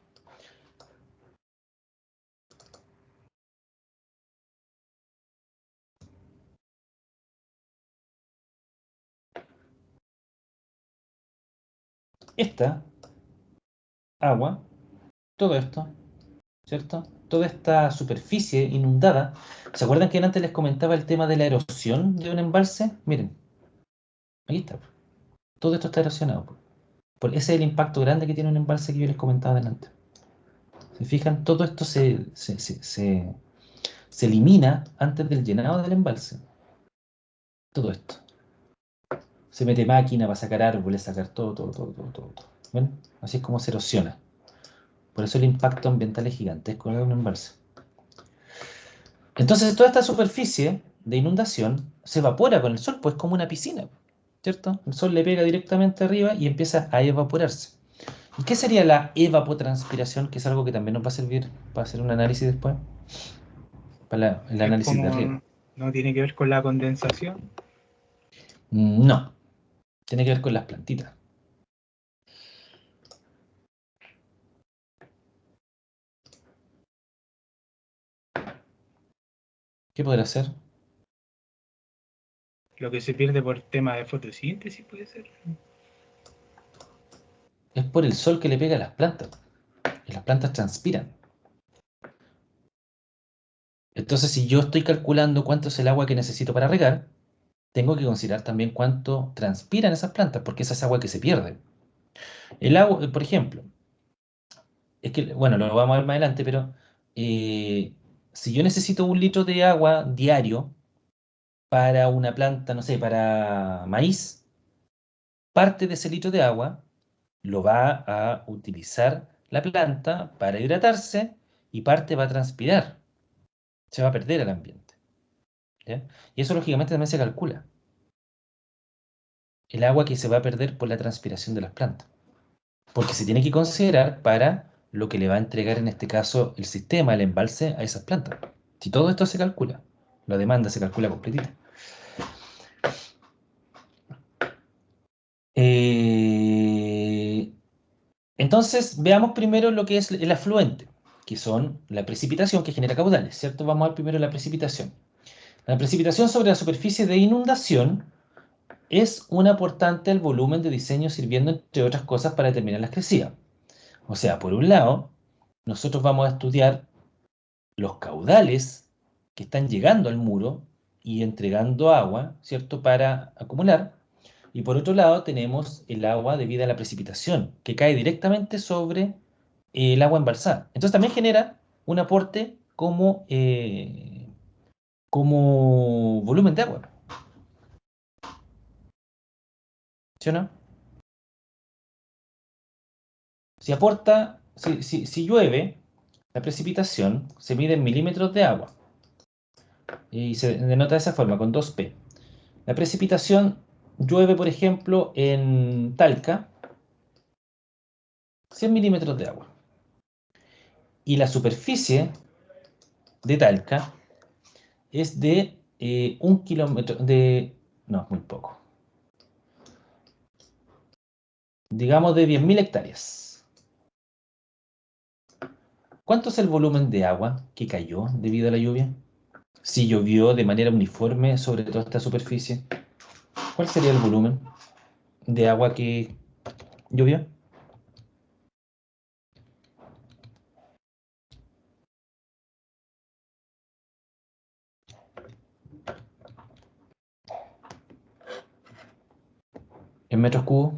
Esta agua, todo esto, ¿cierto? Toda esta superficie inundada. ¿Se acuerdan que antes les comentaba el tema de la erosión de un embalse? Miren, aquí está. Todo esto está erosionado. Ese es el impacto grande que tiene un embalse que yo les comentaba delante. ¿Se fijan? Todo esto se elimina antes del llenado del embalse. Todo esto. Se mete máquina para sacar árboles, sacar todo. ¿Ven? Así es como se erosiona. Por eso el impacto ambiental es gigantesco en un embalse. Entonces toda esta superficie de inundación se evapora con el sol, pues como una piscina, ¿cierto? El sol le pega directamente arriba y empieza a evaporarse. ¿Y qué sería la evapotranspiración? Que es algo que también nos va a servir para hacer un análisis después, para el Es análisis de riego. como, no tiene que ver con la condensación. No, tiene que ver con las plantitas. ¿Qué podrá hacer? Lo que se pierde por tema de fotosíntesis puede ser. Es por el sol que le pega a las plantas. Y las plantas transpiran. Entonces, si yo estoy calculando cuánto es el agua que necesito para regar, tengo que considerar también cuánto transpiran esas plantas, porque esa es agua que se pierde. El agua, por ejemplo, es que, bueno, lo vamos a ver más adelante, pero si yo necesito 1 litro de agua diario para una planta, no sé, para maíz, parte de ese litro de agua lo va a utilizar la planta para hidratarse y parte va a transpirar. Se va a perder al ambiente. ¿Ya? Y eso lógicamente también se calcula. El agua que se va a perder por la transpiración de las plantas. Porque se tiene que considerar para lo que le va a entregar en este caso el sistema, el embalse a esas plantas. Si todo esto se calcula, la demanda se calcula completita. Entonces, veamos primero lo que es el afluente, que son la precipitación que genera caudales, ¿cierto? Vamos a ver primero la precipitación. La precipitación sobre la superficie de inundación es un aportante al volumen de diseño sirviendo, entre otras cosas, para determinar las crecidas. O sea, por un lado, nosotros vamos a estudiar los caudales que están llegando al muro y entregando agua, ¿cierto?, para acumular. Y por otro lado tenemos el agua debido a la precipitación, que cae directamente sobre el agua embalsada. Entonces también genera un aporte como volumen de agua. ¿Sí o no? Si llueve, la precipitación se mide en milímetros de agua y se denota de esa forma, con 2P. La precipitación llueve, por ejemplo, en Talca, 100 milímetros de agua. Y la superficie de Talca es de 1 kilómetro, no, muy poco. Digamos de 10.000 hectáreas. ¿Cuánto es el volumen de agua que cayó debido a la lluvia? Si llovió de manera uniforme sobre toda esta superficie, ¿cuál sería el volumen de agua que llovió? ¿En metros cubos?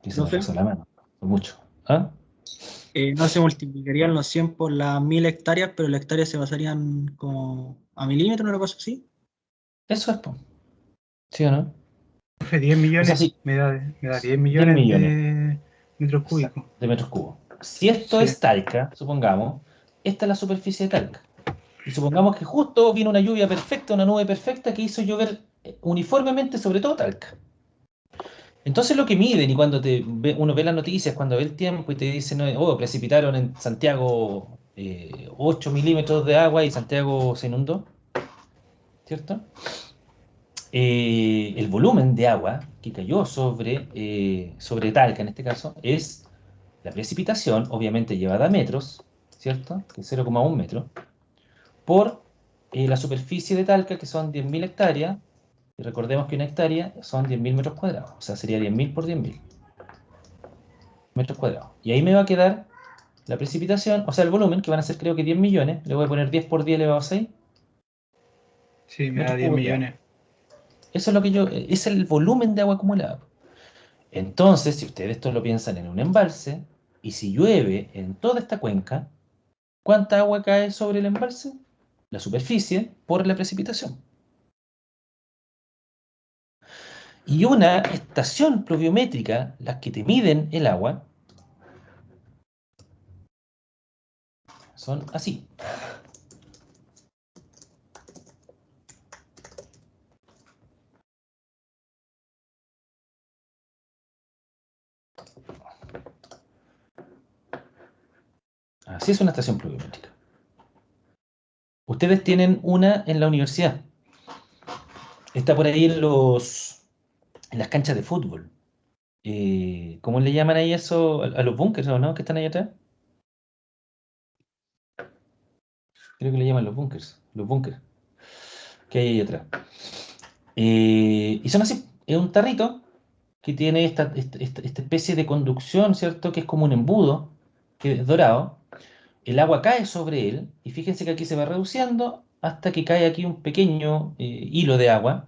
Y se me Profe, pasó la mano. Fue mucho. ¿Ah? no se multiplicarían los 100 por las 1000 hectáreas, pero las hectáreas se basarían como a milímetros, ¿no lo pasa así? Eso es, po. ¿Sí o no? Profe, 10 O sea, millones sí, me da 10 10 millones millones de metros cúbicos. de metros cubos. Si esto Sí, es Talca, supongamos, esta es la superficie de Talca. Y supongamos que justo vino una lluvia perfecta, una nube perfecta que hizo llover uniformemente sobre todo Talca. Entonces lo que miden, y cuando uno ve las noticias, cuando ve el tiempo y te dicen, oh, precipitaron en Santiago 8 milímetros de agua y Santiago se inundó, ¿cierto? El volumen de agua que cayó sobre Talca en este caso es la precipitación, obviamente llevada a metros, ¿cierto? Que es 0,1 metro, por la superficie de Talca, que son 10.000 hectáreas, y recordemos que una hectárea son 10.000 metros cuadrados, o sea, sería 10.000 por 10.000 metros cuadrados. Y ahí me va a quedar la precipitación, o sea, el volumen, que van a ser creo que 10 millones, le voy a poner 10 por 10 elevado a 6 sí, me da metros 10 cúbicos de agua. millones. Eso es lo que es el volumen de agua acumulado. Entonces, si ustedes esto lo piensan en un embalse, y si llueve en toda esta cuenca, ¿cuánta agua cae sobre el embalse? La superficie por la precipitación. Y una estación pluviométrica, las que te miden el agua, son así. Así es una estación pluviométrica. Ustedes tienen una en la universidad. Está por ahí en las canchas de fútbol. ¿Cómo le llaman ahí eso? A los búnkers, ¿o no? Que están ahí atrás. Creo que le llaman los búnkers. Los búnkers que hay ahí atrás. Y son así. Es un tarrito que tiene esta especie de conducción, ¿cierto? Que es como un embudo, que es dorado. El agua cae sobre él, y fíjense que aquí se va reduciendo hasta que cae aquí un pequeño hilo de agua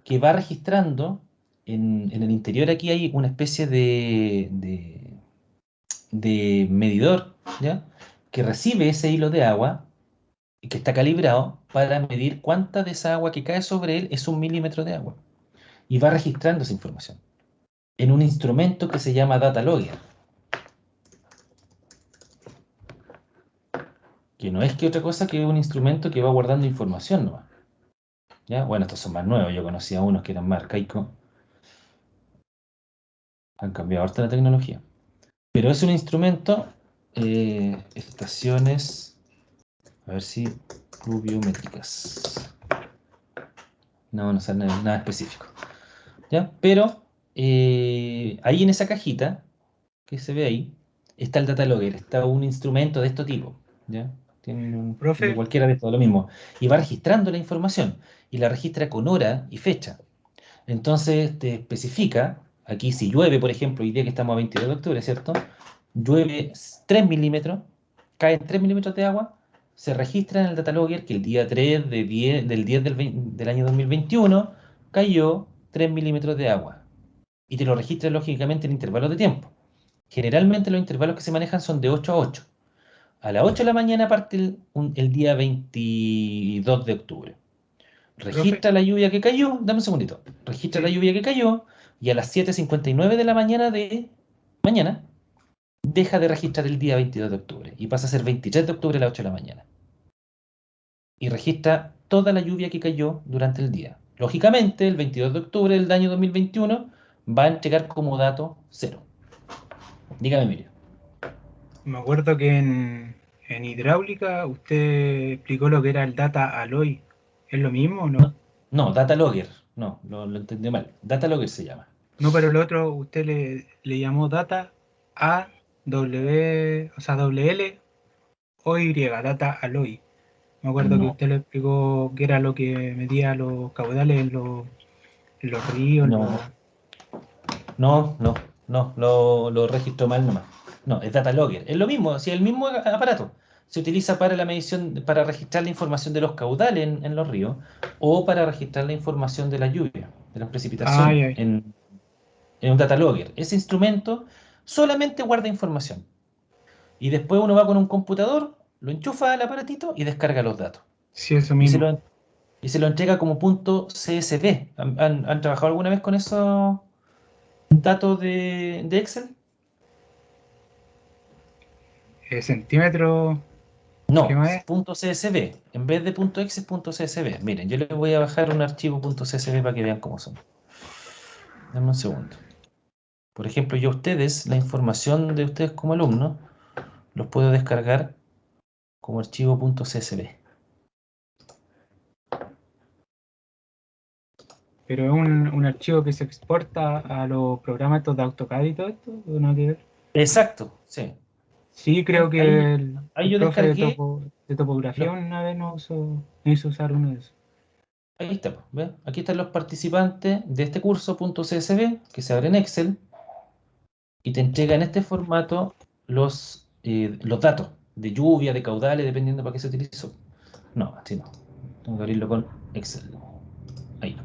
que va registrando en el interior aquí hay una especie de medidor, ¿ya? Que recibe ese hilo de agua y que está calibrado para medir cuánta de esa agua que cae sobre él es 1 milímetro de agua. Y va registrando esa información en un instrumento que se llama Data Logger, que no es que otra cosa que un instrumento que va guardando información nomás. ¿Ya? Bueno, estos son más nuevos, yo conocía unos que eran más arcaicos. Han cambiado harta la tecnología. Pero es un instrumento, estaciones, a ver si, pluviométricas. No sale nada específico. ¿Ya? Pero ahí en esa cajita que se ve ahí, está el data logger, está un instrumento de este tipo, ¿ya? Tiene de Profe, cualquiera de estos, lo mismo. Y va registrando la información, y la registra con hora y fecha. Entonces te especifica, aquí si llueve, por ejemplo, hoy día que estamos a 22 de octubre, ¿cierto? Llueve 3 milímetros, caen 3 milímetros de agua, se registra en el data logger que el día 3 del 10 del año 2021 cayó 3 milímetros de agua. Y te lo registra lógicamente en intervalos de tiempo. Generalmente los intervalos que se manejan son de 8 a 8. A las 8 de la mañana parte el día 22 de octubre. profe, Registra la lluvia que cayó, dame un segundito. Registra la sí. lluvia que cayó y a las 7:59 de la mañana deja de registrar el día 22 de octubre y pasa a ser 23 de octubre a las 8 de la mañana. Y registra toda la lluvia que cayó durante el día. Lógicamente, el 22 de octubre del año 2021 va a entregar como dato 0. Dígame, Emilio. Me acuerdo que en hidráulica usted explicó lo que era el data alloy. ¿Es lo mismo o no? No, no, Data Logger. No, lo entendí mal. Data Logger se llama. No, pero el otro usted le llamó data A, W, o sea, doble L o Y, data alloy. Me acuerdo que No, usted le explicó que era lo que medía los caudales en los ríos, no, no, lo registró mal nomás. No, es Data Logger. Es lo mismo, si es el mismo aparato. Se utiliza para la medición, para registrar la información de los caudales en los ríos o para registrar la información de la lluvia, de las precipitaciones ay, ay. en un Data Logger. Ese instrumento solamente guarda información. Y después uno va con un computador, lo enchufa al aparatito y descarga los datos. Sí, eso Y se mismo. lo, y se lo entrega como punto CSV. ¿Han trabajado alguna vez con esos datos de Excel? Centímetro, ¿qué No, más es? punto CSV. En vez de punto .exe es punto CSV. Miren, yo les voy a bajar un archivo punto CSV para que vean cómo son. Dame un segundo. Por ejemplo, yo a ustedes, la información de ustedes como alumnos, los puedo descargar como archivo punto CSV. Pero es un archivo que se exporta a los programas estos de AutoCAD y todo esto, ¿o nada que ver? Exacto, sí. Sí, creo que Ahí, ahí el yo profe descargué. de topografía lo- una vez nos hizo usar uno de esos. Ahí está, pues, ¿ve? Aquí están los participantes de este curso punto .csv que se abre en Excel y te entrega en este formato los datos de lluvia, de caudales, dependiendo para qué se utilizó. No, así no. Tengo que abrirlo con Excel. Ahí.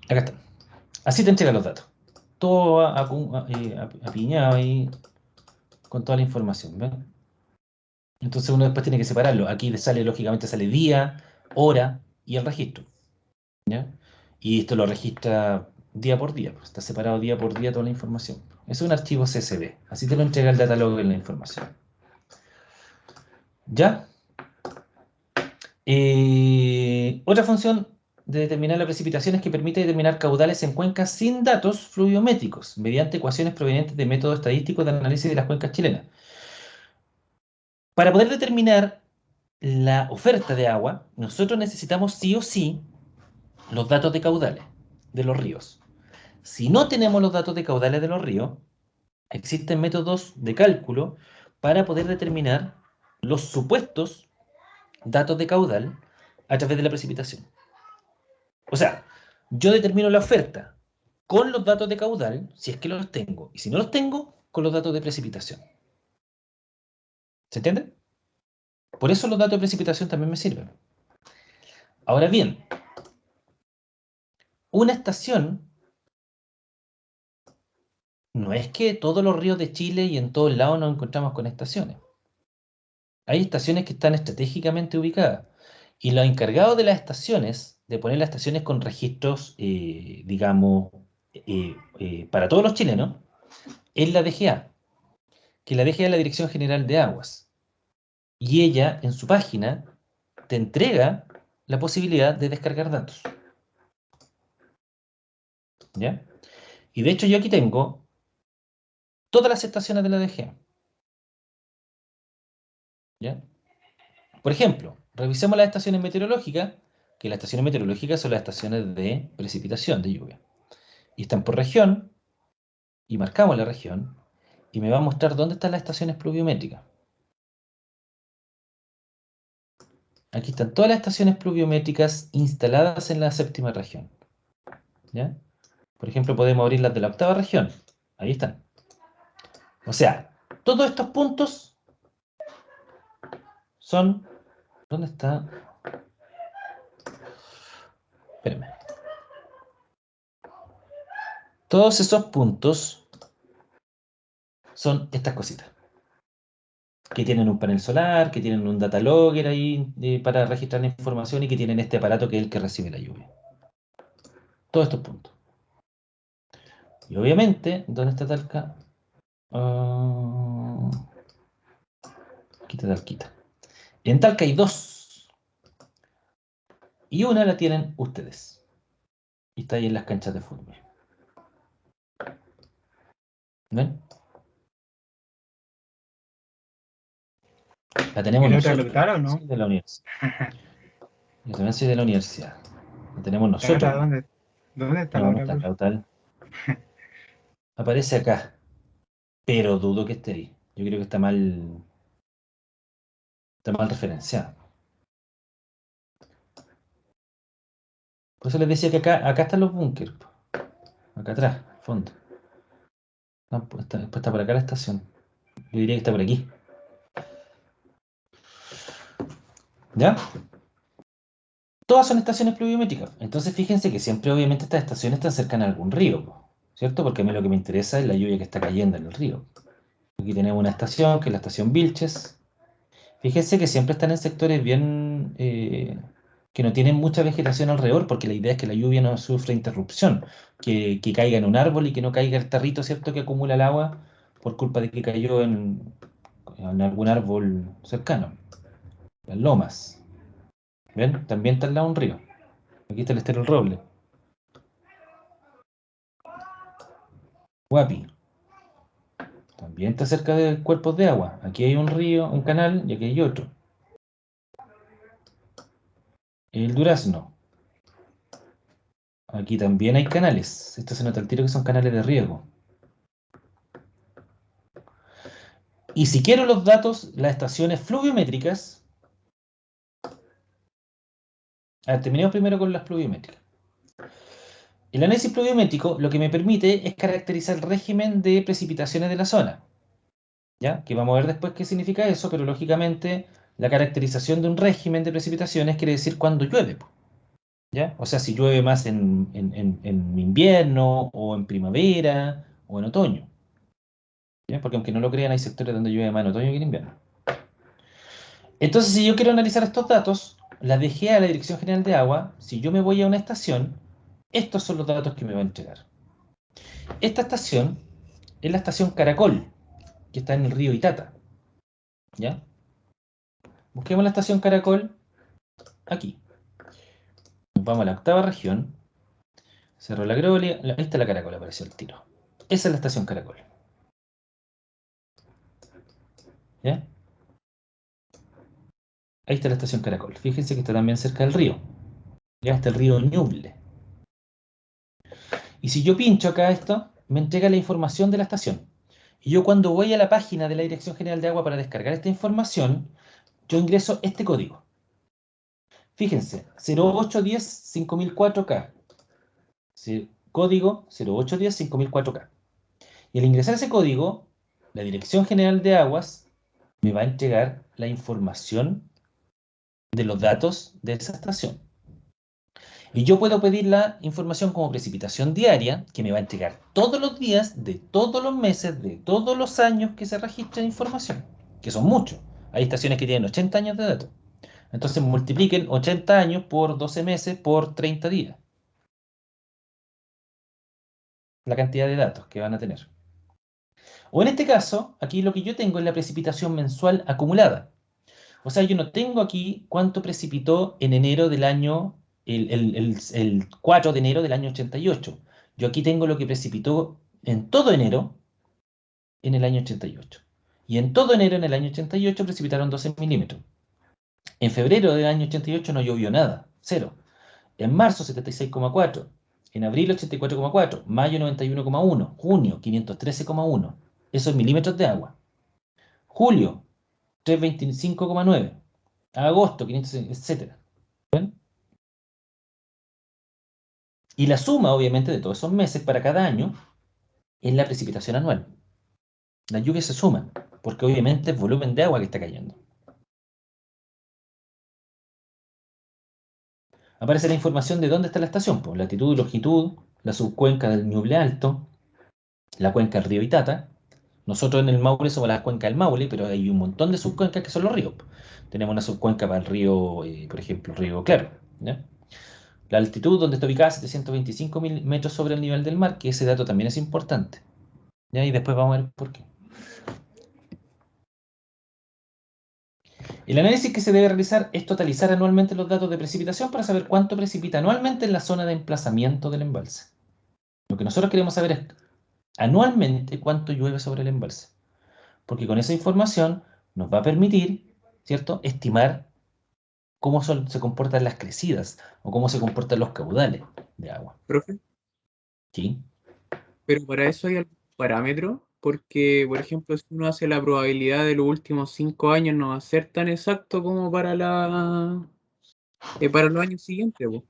Acá está. Así te entrega los datos. Todo apiñado ahí con toda la información. ¿Ves? Entonces uno después tiene que separarlo. Aquí lógicamente sale día, hora y el registro. ¿Ya? Y esto lo registra día por día. Pues, está separado día por día toda la información. Es un archivo CSV. Así te lo entrega el datalog en la información. ¿Ya? Otra función de determinar la precipitación es que permite determinar caudales en cuencas sin datos fluviométricos, mediante ecuaciones provenientes de métodos estadísticos de análisis de las cuencas chilenas. Para poder determinar la oferta de agua, nosotros necesitamos sí o sí los datos de caudales de los ríos. Si no tenemos los datos de caudales de los ríos, existen métodos de cálculo para poder determinar los supuestos datos de caudal a través de la precipitación. O sea, yo determino la oferta con los datos de caudal, si es que los tengo, y si no los tengo, con los datos de precipitación. ¿Se entiende? Por eso los datos de precipitación también me sirven. Ahora bien, una estación no es que todos los ríos de Chile y en todos lados nos encontramos con estaciones. Hay estaciones que están estratégicamente ubicadas. Y los encargados de las estaciones, de poner las estaciones con registros, digamos, para todos los chilenos, es la DGA, que la DGA es la Dirección General de Aguas. Y ella, en su página, te entrega la posibilidad de descargar datos. ¿Ya? Y de hecho yo aquí tengo todas las estaciones de la DGA. ¿Ya? Por ejemplo, revisemos las estaciones meteorológicas, que las estaciones meteorológicas son las estaciones de precipitación, de lluvia. Y están por región, y marcamos la región, y me va a mostrar dónde están las estaciones pluviométricas. Aquí están todas las estaciones pluviométricas instaladas en la séptima región. ¿Ya? Por ejemplo, podemos abrir las de la octava región. Ahí están. O sea, todos estos puntos son... ¿Dónde está? Espérame. Todos esos puntos son estas cositas. Que tienen un panel solar, que tienen un data logger ahí para registrar la información y que tienen este aparato que es el que recibe la lluvia. Todos estos puntos. Y obviamente, ¿dónde está Talca? Quita Talquita. En Talca hay dos. Y una la tienen ustedes. Y está ahí en las canchas de fútbol. ¿Ven? La tenemos ¿Y la otra nosotros. lotaron, no? Soy de la universidad. Yo también soy de la universidad. La tenemos ¿La nosotros. otra dónde? ¿Dónde está la No, no otra, está profe? caudal. Aparece acá. Pero dudo que esté ahí. Yo creo que está mal referenciado. Por eso les decía que acá están los búnkers. Acá atrás, al fondo. No, pues está por acá la estación. Yo diría que está por aquí. ¿Ya? Todas son estaciones pluviométricas. Entonces fíjense que siempre obviamente estas estaciones están cercanas a algún río, po, ¿cierto? Porque a mí lo que me interesa es la lluvia que está cayendo en el río. Aquí tenemos una estación, que es la estación Vilches. Fíjense que siempre están en sectores bien... que no tienen mucha vegetación alrededor, porque la idea es que la lluvia no sufra interrupción, que caiga en un árbol y que no caiga el tarrito, ¿cierto?, que acumula el agua por culpa de que cayó en algún árbol cercano, las lomas. ¿Ven? También está al lado un río. Aquí está el Estero del Roble. Guapi. También está cerca de cuerpos de agua. Aquí hay un río, un canal, y aquí hay otro. El Durazno. Aquí también hay canales. Esto se nota al tiro que son canales de riego. Y si quiero los datos, las estaciones fluviométricas. A ver, terminemos primero con las pluviométricas. El análisis pluviométrico lo que me permite es caracterizar el régimen de precipitaciones de la zona. ¿Ya? Que vamos a ver después qué significa eso, pero lógicamente la caracterización de un régimen de precipitaciones quiere decir cuando llueve. ¿Ya? O sea, si llueve más en invierno, o en primavera, o en otoño. ¿Ya? Porque aunque no lo crean, hay sectores donde llueve más en otoño que en invierno. Entonces, si yo quiero analizar estos datos, la DGA, la Dirección General de Agua, si yo me voy a una estación, estos son los datos que me va a entregar. Esta estación es la estación Caracol, que está en el río Itata. ¿Ya? Busquemos la estación Caracol aquí. Nos vamos a la octava región. Cerro La Gloria. Ahí está la Caracol, apareció el tiro. Esa es la estación Caracol. ¿Ya? Ahí está la estación Caracol. Fíjense que está también cerca del río. Ya está el río Ñuble. Y si yo pincho acá esto, me entrega la información de la estación. Y yo cuando voy a la página de la Dirección General de Agua para descargar esta información, yo ingreso este código. Fíjense, 0810-5004K. Código 0810-5004K. Y al ingresar ese código, la Dirección General de Aguas me va a entregar la información de los datos de esa estación. Y yo puedo pedir la información como precipitación diaria, que me va a entregar todos los días, de todos los meses, de todos los años que se registra información, que son muchos. Hay estaciones que tienen 80 años de datos. Entonces multipliquen 80 años por 12 meses por 30 días, la cantidad de datos que van a tener. O en este caso, aquí lo que yo tengo es la precipitación mensual acumulada. O sea, yo no tengo aquí cuánto precipitó en enero del año, el 4 de enero del año 88. Yo aquí tengo lo que precipitó en todo enero en el año 88. Y en todo enero en el año 88 precipitaron 12 milímetros. En febrero del año 88 no llovió nada, cero. En marzo 76,4. En abril 84,4. Mayo 91,1. Junio 513,1. Eso es milímetros de agua. Julio 325,9. Agosto 500, etcétera. ¿Ven? Y la suma, obviamente, de todos esos meses para cada año es la precipitación anual. Las lluvias se suman, porque obviamente es volumen de agua que está cayendo. Aparece la información de dónde está la estación, pues, latitud y longitud, la subcuenca del Ñuble Alto, la cuenca del río Itata. Nosotros en el Maule somos la cuenca del Maule, pero hay un montón de subcuencas que son los ríos. Tenemos una subcuenca para el río, por ejemplo, el río Claro, ¿ya? La altitud donde está ubicada, 725 metros sobre el nivel del mar, que ese dato también es importante. ¿Ya? Y después vamos a ver por qué. El análisis que se debe realizar es totalizar anualmente los datos de precipitación para saber cuánto precipita anualmente en la zona de emplazamiento del embalse. Lo que nosotros queremos saber es anualmente cuánto llueve sobre el embalse, porque con esa información nos va a permitir, ¿cierto?, estimar cómo se comportan las crecidas o cómo se comportan los caudales de agua. Profe, ¿Sí? pero para eso hay algún parámetro, porque, por ejemplo, si uno hace la probabilidad de los últimos 5 años, no va a ser tan exacto como para los años siguientes, po.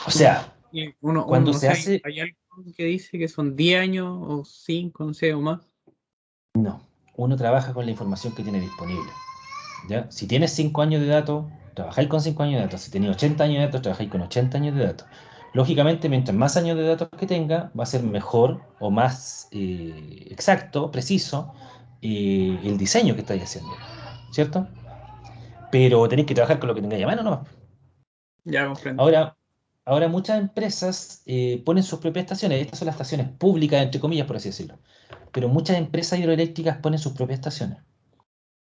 O sea, Uno, cuando no se sé, hace... hay algo que dice que son 10 años o 5, no sé, o más. No, uno trabaja con la información que tiene disponible. ¿Ya? Si tienes 5 años de datos, trabajáis con 5 años de datos. Si tenéis 80 años de datos, trabajáis con 80 años de datos. Lógicamente, mientras más años de datos que tenga, va a ser mejor o más exacto, preciso, el diseño que estáis haciendo. ¿Cierto? Pero tenéis que trabajar con lo que tengáis a mano nomás. Ya comprendo. Ahora muchas empresas ponen sus propias estaciones. Estas son las estaciones públicas, entre comillas, por así decirlo. Pero muchas empresas hidroeléctricas ponen sus propias estaciones.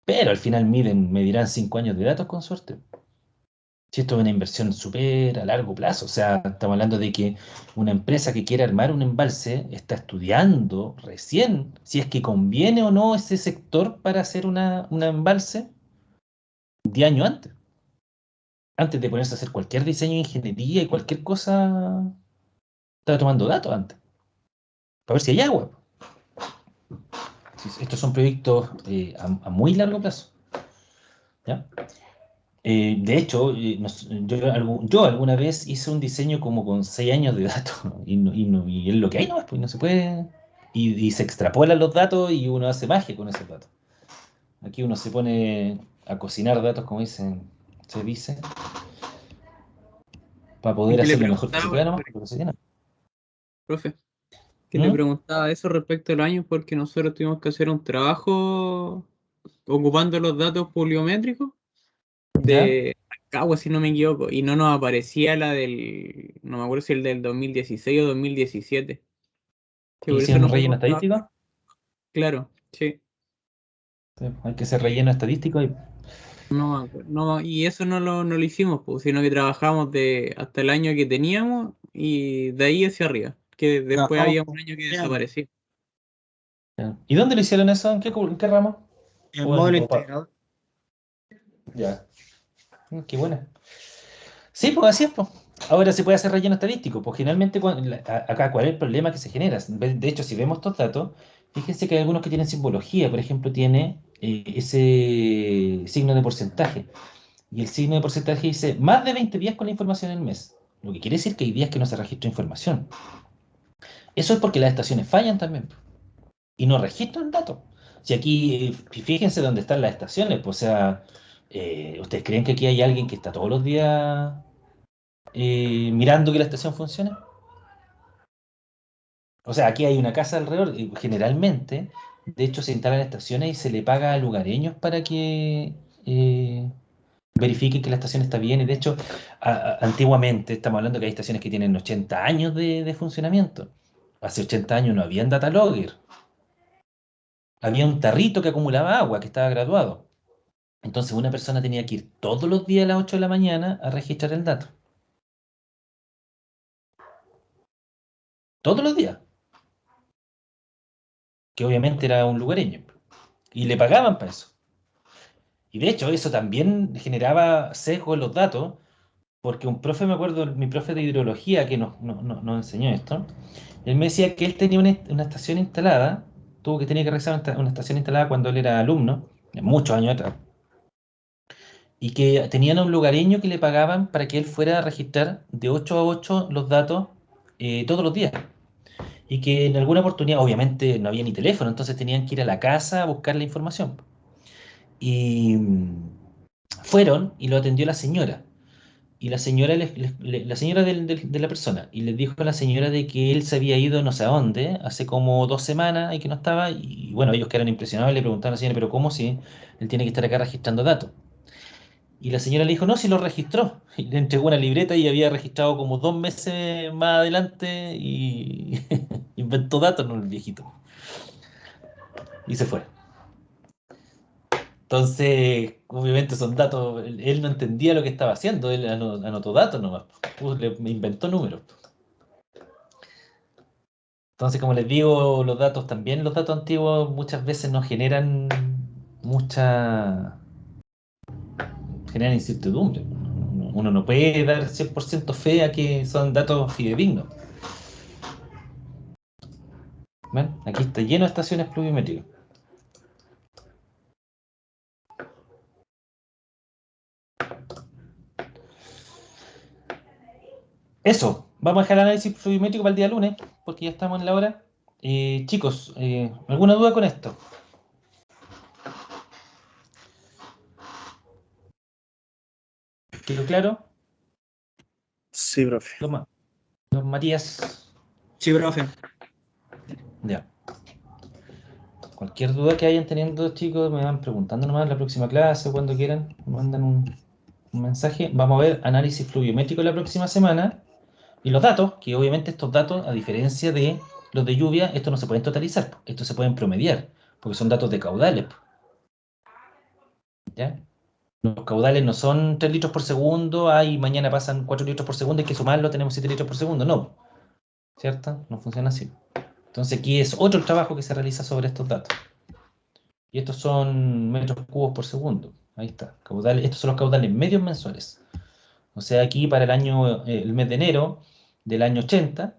Pero al final medirán 5 años de datos con suerte. Si esto es una inversión súper a largo plazo, o sea, estamos hablando de que una empresa que quiere armar un embalse está estudiando recién si es que conviene o no ese sector para hacer una embalse 10 años antes. Antes de ponerse a hacer cualquier diseño de ingeniería y cualquier cosa, está tomando datos antes, para ver si hay agua. Estos son proyectos a muy largo plazo. ¿Ya? De hecho, yo alguna vez hice un diseño como con 6 años de datos y es lo que hay, no, pues no se puede. Y se extrapolan los datos y uno hace magia con esos datos. Aquí uno se pone a cocinar datos, como se dice, para poder Que le hacer lo mejor que se preguntaba, pueda nomás, porque se tiene. profe, que le ¿Mm? preguntaba eso respecto a los años porque nosotros tuvimos que hacer un trabajo ocupando los datos poliométricos ¿Ya? de Rancagua, si no me equivoco, y no nos aparecía no me acuerdo si el del 2016 o 2017. Que ¿Que por eso hicieron un no relleno pudimos trabajar. estadístico? Claro, sí. Sí, hay que hacer relleno estadístico y No, me acuerdo. No, y eso no lo hicimos, pues, sino que trabajamos hasta el año que teníamos y de ahí hacia arriba, que después Trabajamos había un con año que Piano, desapareció. ya. ¿Y dónde lo hicieron eso? ¿En qué ramo? el ¿O módulo o integrador. ya. Qué buena. Sí, pues así es, pues. Ahora se puede hacer relleno estadístico, pues generalmente acá, ¿cuál es el problema que se genera? De hecho, si vemos estos datos, fíjense que hay algunos que tienen simbología, por ejemplo, tiene ese signo de porcentaje. Y el signo de porcentaje dice más de 20 días con la información en el mes. Lo que quiere decir que hay días que no se registra información. Eso es porque las estaciones fallan también, pues, y no registran datos. Si aquí, fíjense dónde están las estaciones, pues, o sea, ¿ustedes creen que aquí hay alguien que está todos los días mirando que la estación funcione. O sea, aquí hay una casa alrededor, y generalmente, de hecho, se instalan estaciones y se le paga a lugareños para que verifiquen que la estación está bien. Y de hecho, antiguamente, estamos hablando que hay estaciones que tienen 80 años de funcionamiento. Hace 80 años no habían data logger. Había un tarrito que acumulaba agua, que estaba graduado. Entonces una persona tenía que ir todos los días a las 8 de la mañana a registrar el dato. Todos los días. Que obviamente era un lugareño. Y le pagaban para eso. Y de hecho eso también generaba sesgo en los datos, porque un profe, me acuerdo, mi profe de hidrología que nos enseñó esto, él me decía que él tenía una estación instalada, tenía que realizar una estación instalada cuando él era alumno, muchos años atrás, y que tenían a un lugareño que le pagaban para que él fuera a registrar de 8 a 8 los datos todos los días. Y que en alguna oportunidad, obviamente no había ni teléfono, entonces tenían que ir a la casa a buscar la información. Y fueron y lo atendió la señora. Y la señora, la señora de la persona, y les dijo a la señora de que él se había ido no sé a dónde, hace como 2 semanas y que no estaba. Y bueno, ellos quedaron impresionados y le preguntaron a la señora, pero ¿cómo si él tiene que estar acá registrando datos? Y la señora le dijo, no, si lo registró. Y le entregó una libreta y había registrado como 2 meses más adelante y inventó datos, no el viejito. Y se fue. Entonces, obviamente son datos, él no entendía lo que estaba haciendo, él anotó datos nomás, me inventó números. Entonces, como les digo, los datos también, los datos antiguos muchas veces nos generan incertidumbre. Uno no puede dar 100% fe a que son datos fidedignos. ¿Ven? Aquí está lleno de estaciones pluviométricas. Eso, vamos a dejar el análisis pluviométrico para el día lunes, porque ya estamos en la hora. Chicos, ¿alguna duda con esto? ¿Quedó claro? Sí, profe. Don Matías. Sí, profe. Ya. Cualquier duda que hayan teniendo, chicos, me van preguntando nomás en la próxima clase, cuando quieran, me mandan un mensaje. Vamos a ver análisis pluviométrico la próxima semana. Y los datos, que obviamente estos datos, a diferencia de los de lluvia, estos no se pueden totalizar, estos se pueden promediar, porque son datos de caudales. ¿Ya? Los caudales no son 3 litros por segundo, mañana pasan 4 litros por segundo, hay que sumarlo, tenemos 7 litros por segundo. No, ¿cierto? No funciona así. Entonces aquí es otro trabajo que se realiza sobre estos datos. Y estos son metros cúbicos por segundo. Ahí está. Caudales, estos son los caudales medios mensuales. O sea, aquí para el mes de enero del año 80,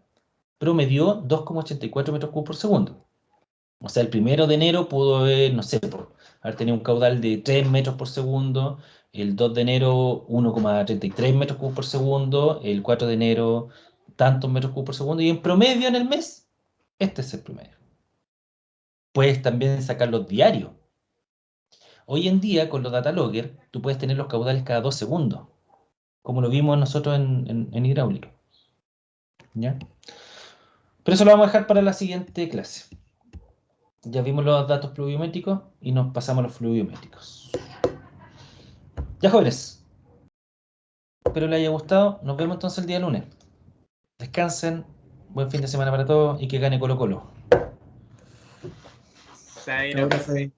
promedió 2,84 metros cúbicos por segundo. O sea, el 1 de enero pudo haber, no sé, haber tenido un caudal de 3 metros por segundo, el 2 de enero 1,33 metros cúbicos por segundo, el 4 de enero tantos metros cúbicos por segundo, y en promedio en el mes, este es el promedio. Puedes también sacar los diarios. Hoy en día, con los data logger, tú puedes tener los caudales cada 2 segundos, como lo vimos nosotros en hidráulica. ¿Ya? Pero eso lo vamos a dejar para la siguiente clase. Ya vimos los datos pluviométricos y nos pasamos a los fluviométricos. Ya, jóvenes, espero les haya gustado. Nos vemos entonces el día lunes. Descansen, buen fin de semana para todos y que gane Colo Colo. Chao, profe.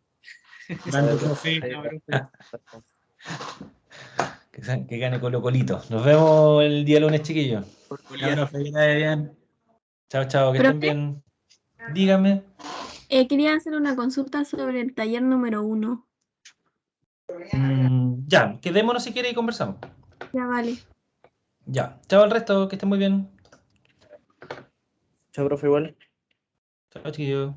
Grande, profe. Chao, profe. Que gane Colo Colito. Nos vemos el día lunes, chiquillos. Chao, profe. Que te vaya bien. Chao, chao, que Profe. estén bien. Dígame. Quería hacer una consulta sobre el taller número 1. Ya, quedémonos si quiere y conversamos. Ya vale. Ya, chao al resto, que estén muy bien. Chao, profe, igual. Chao, chiquillos.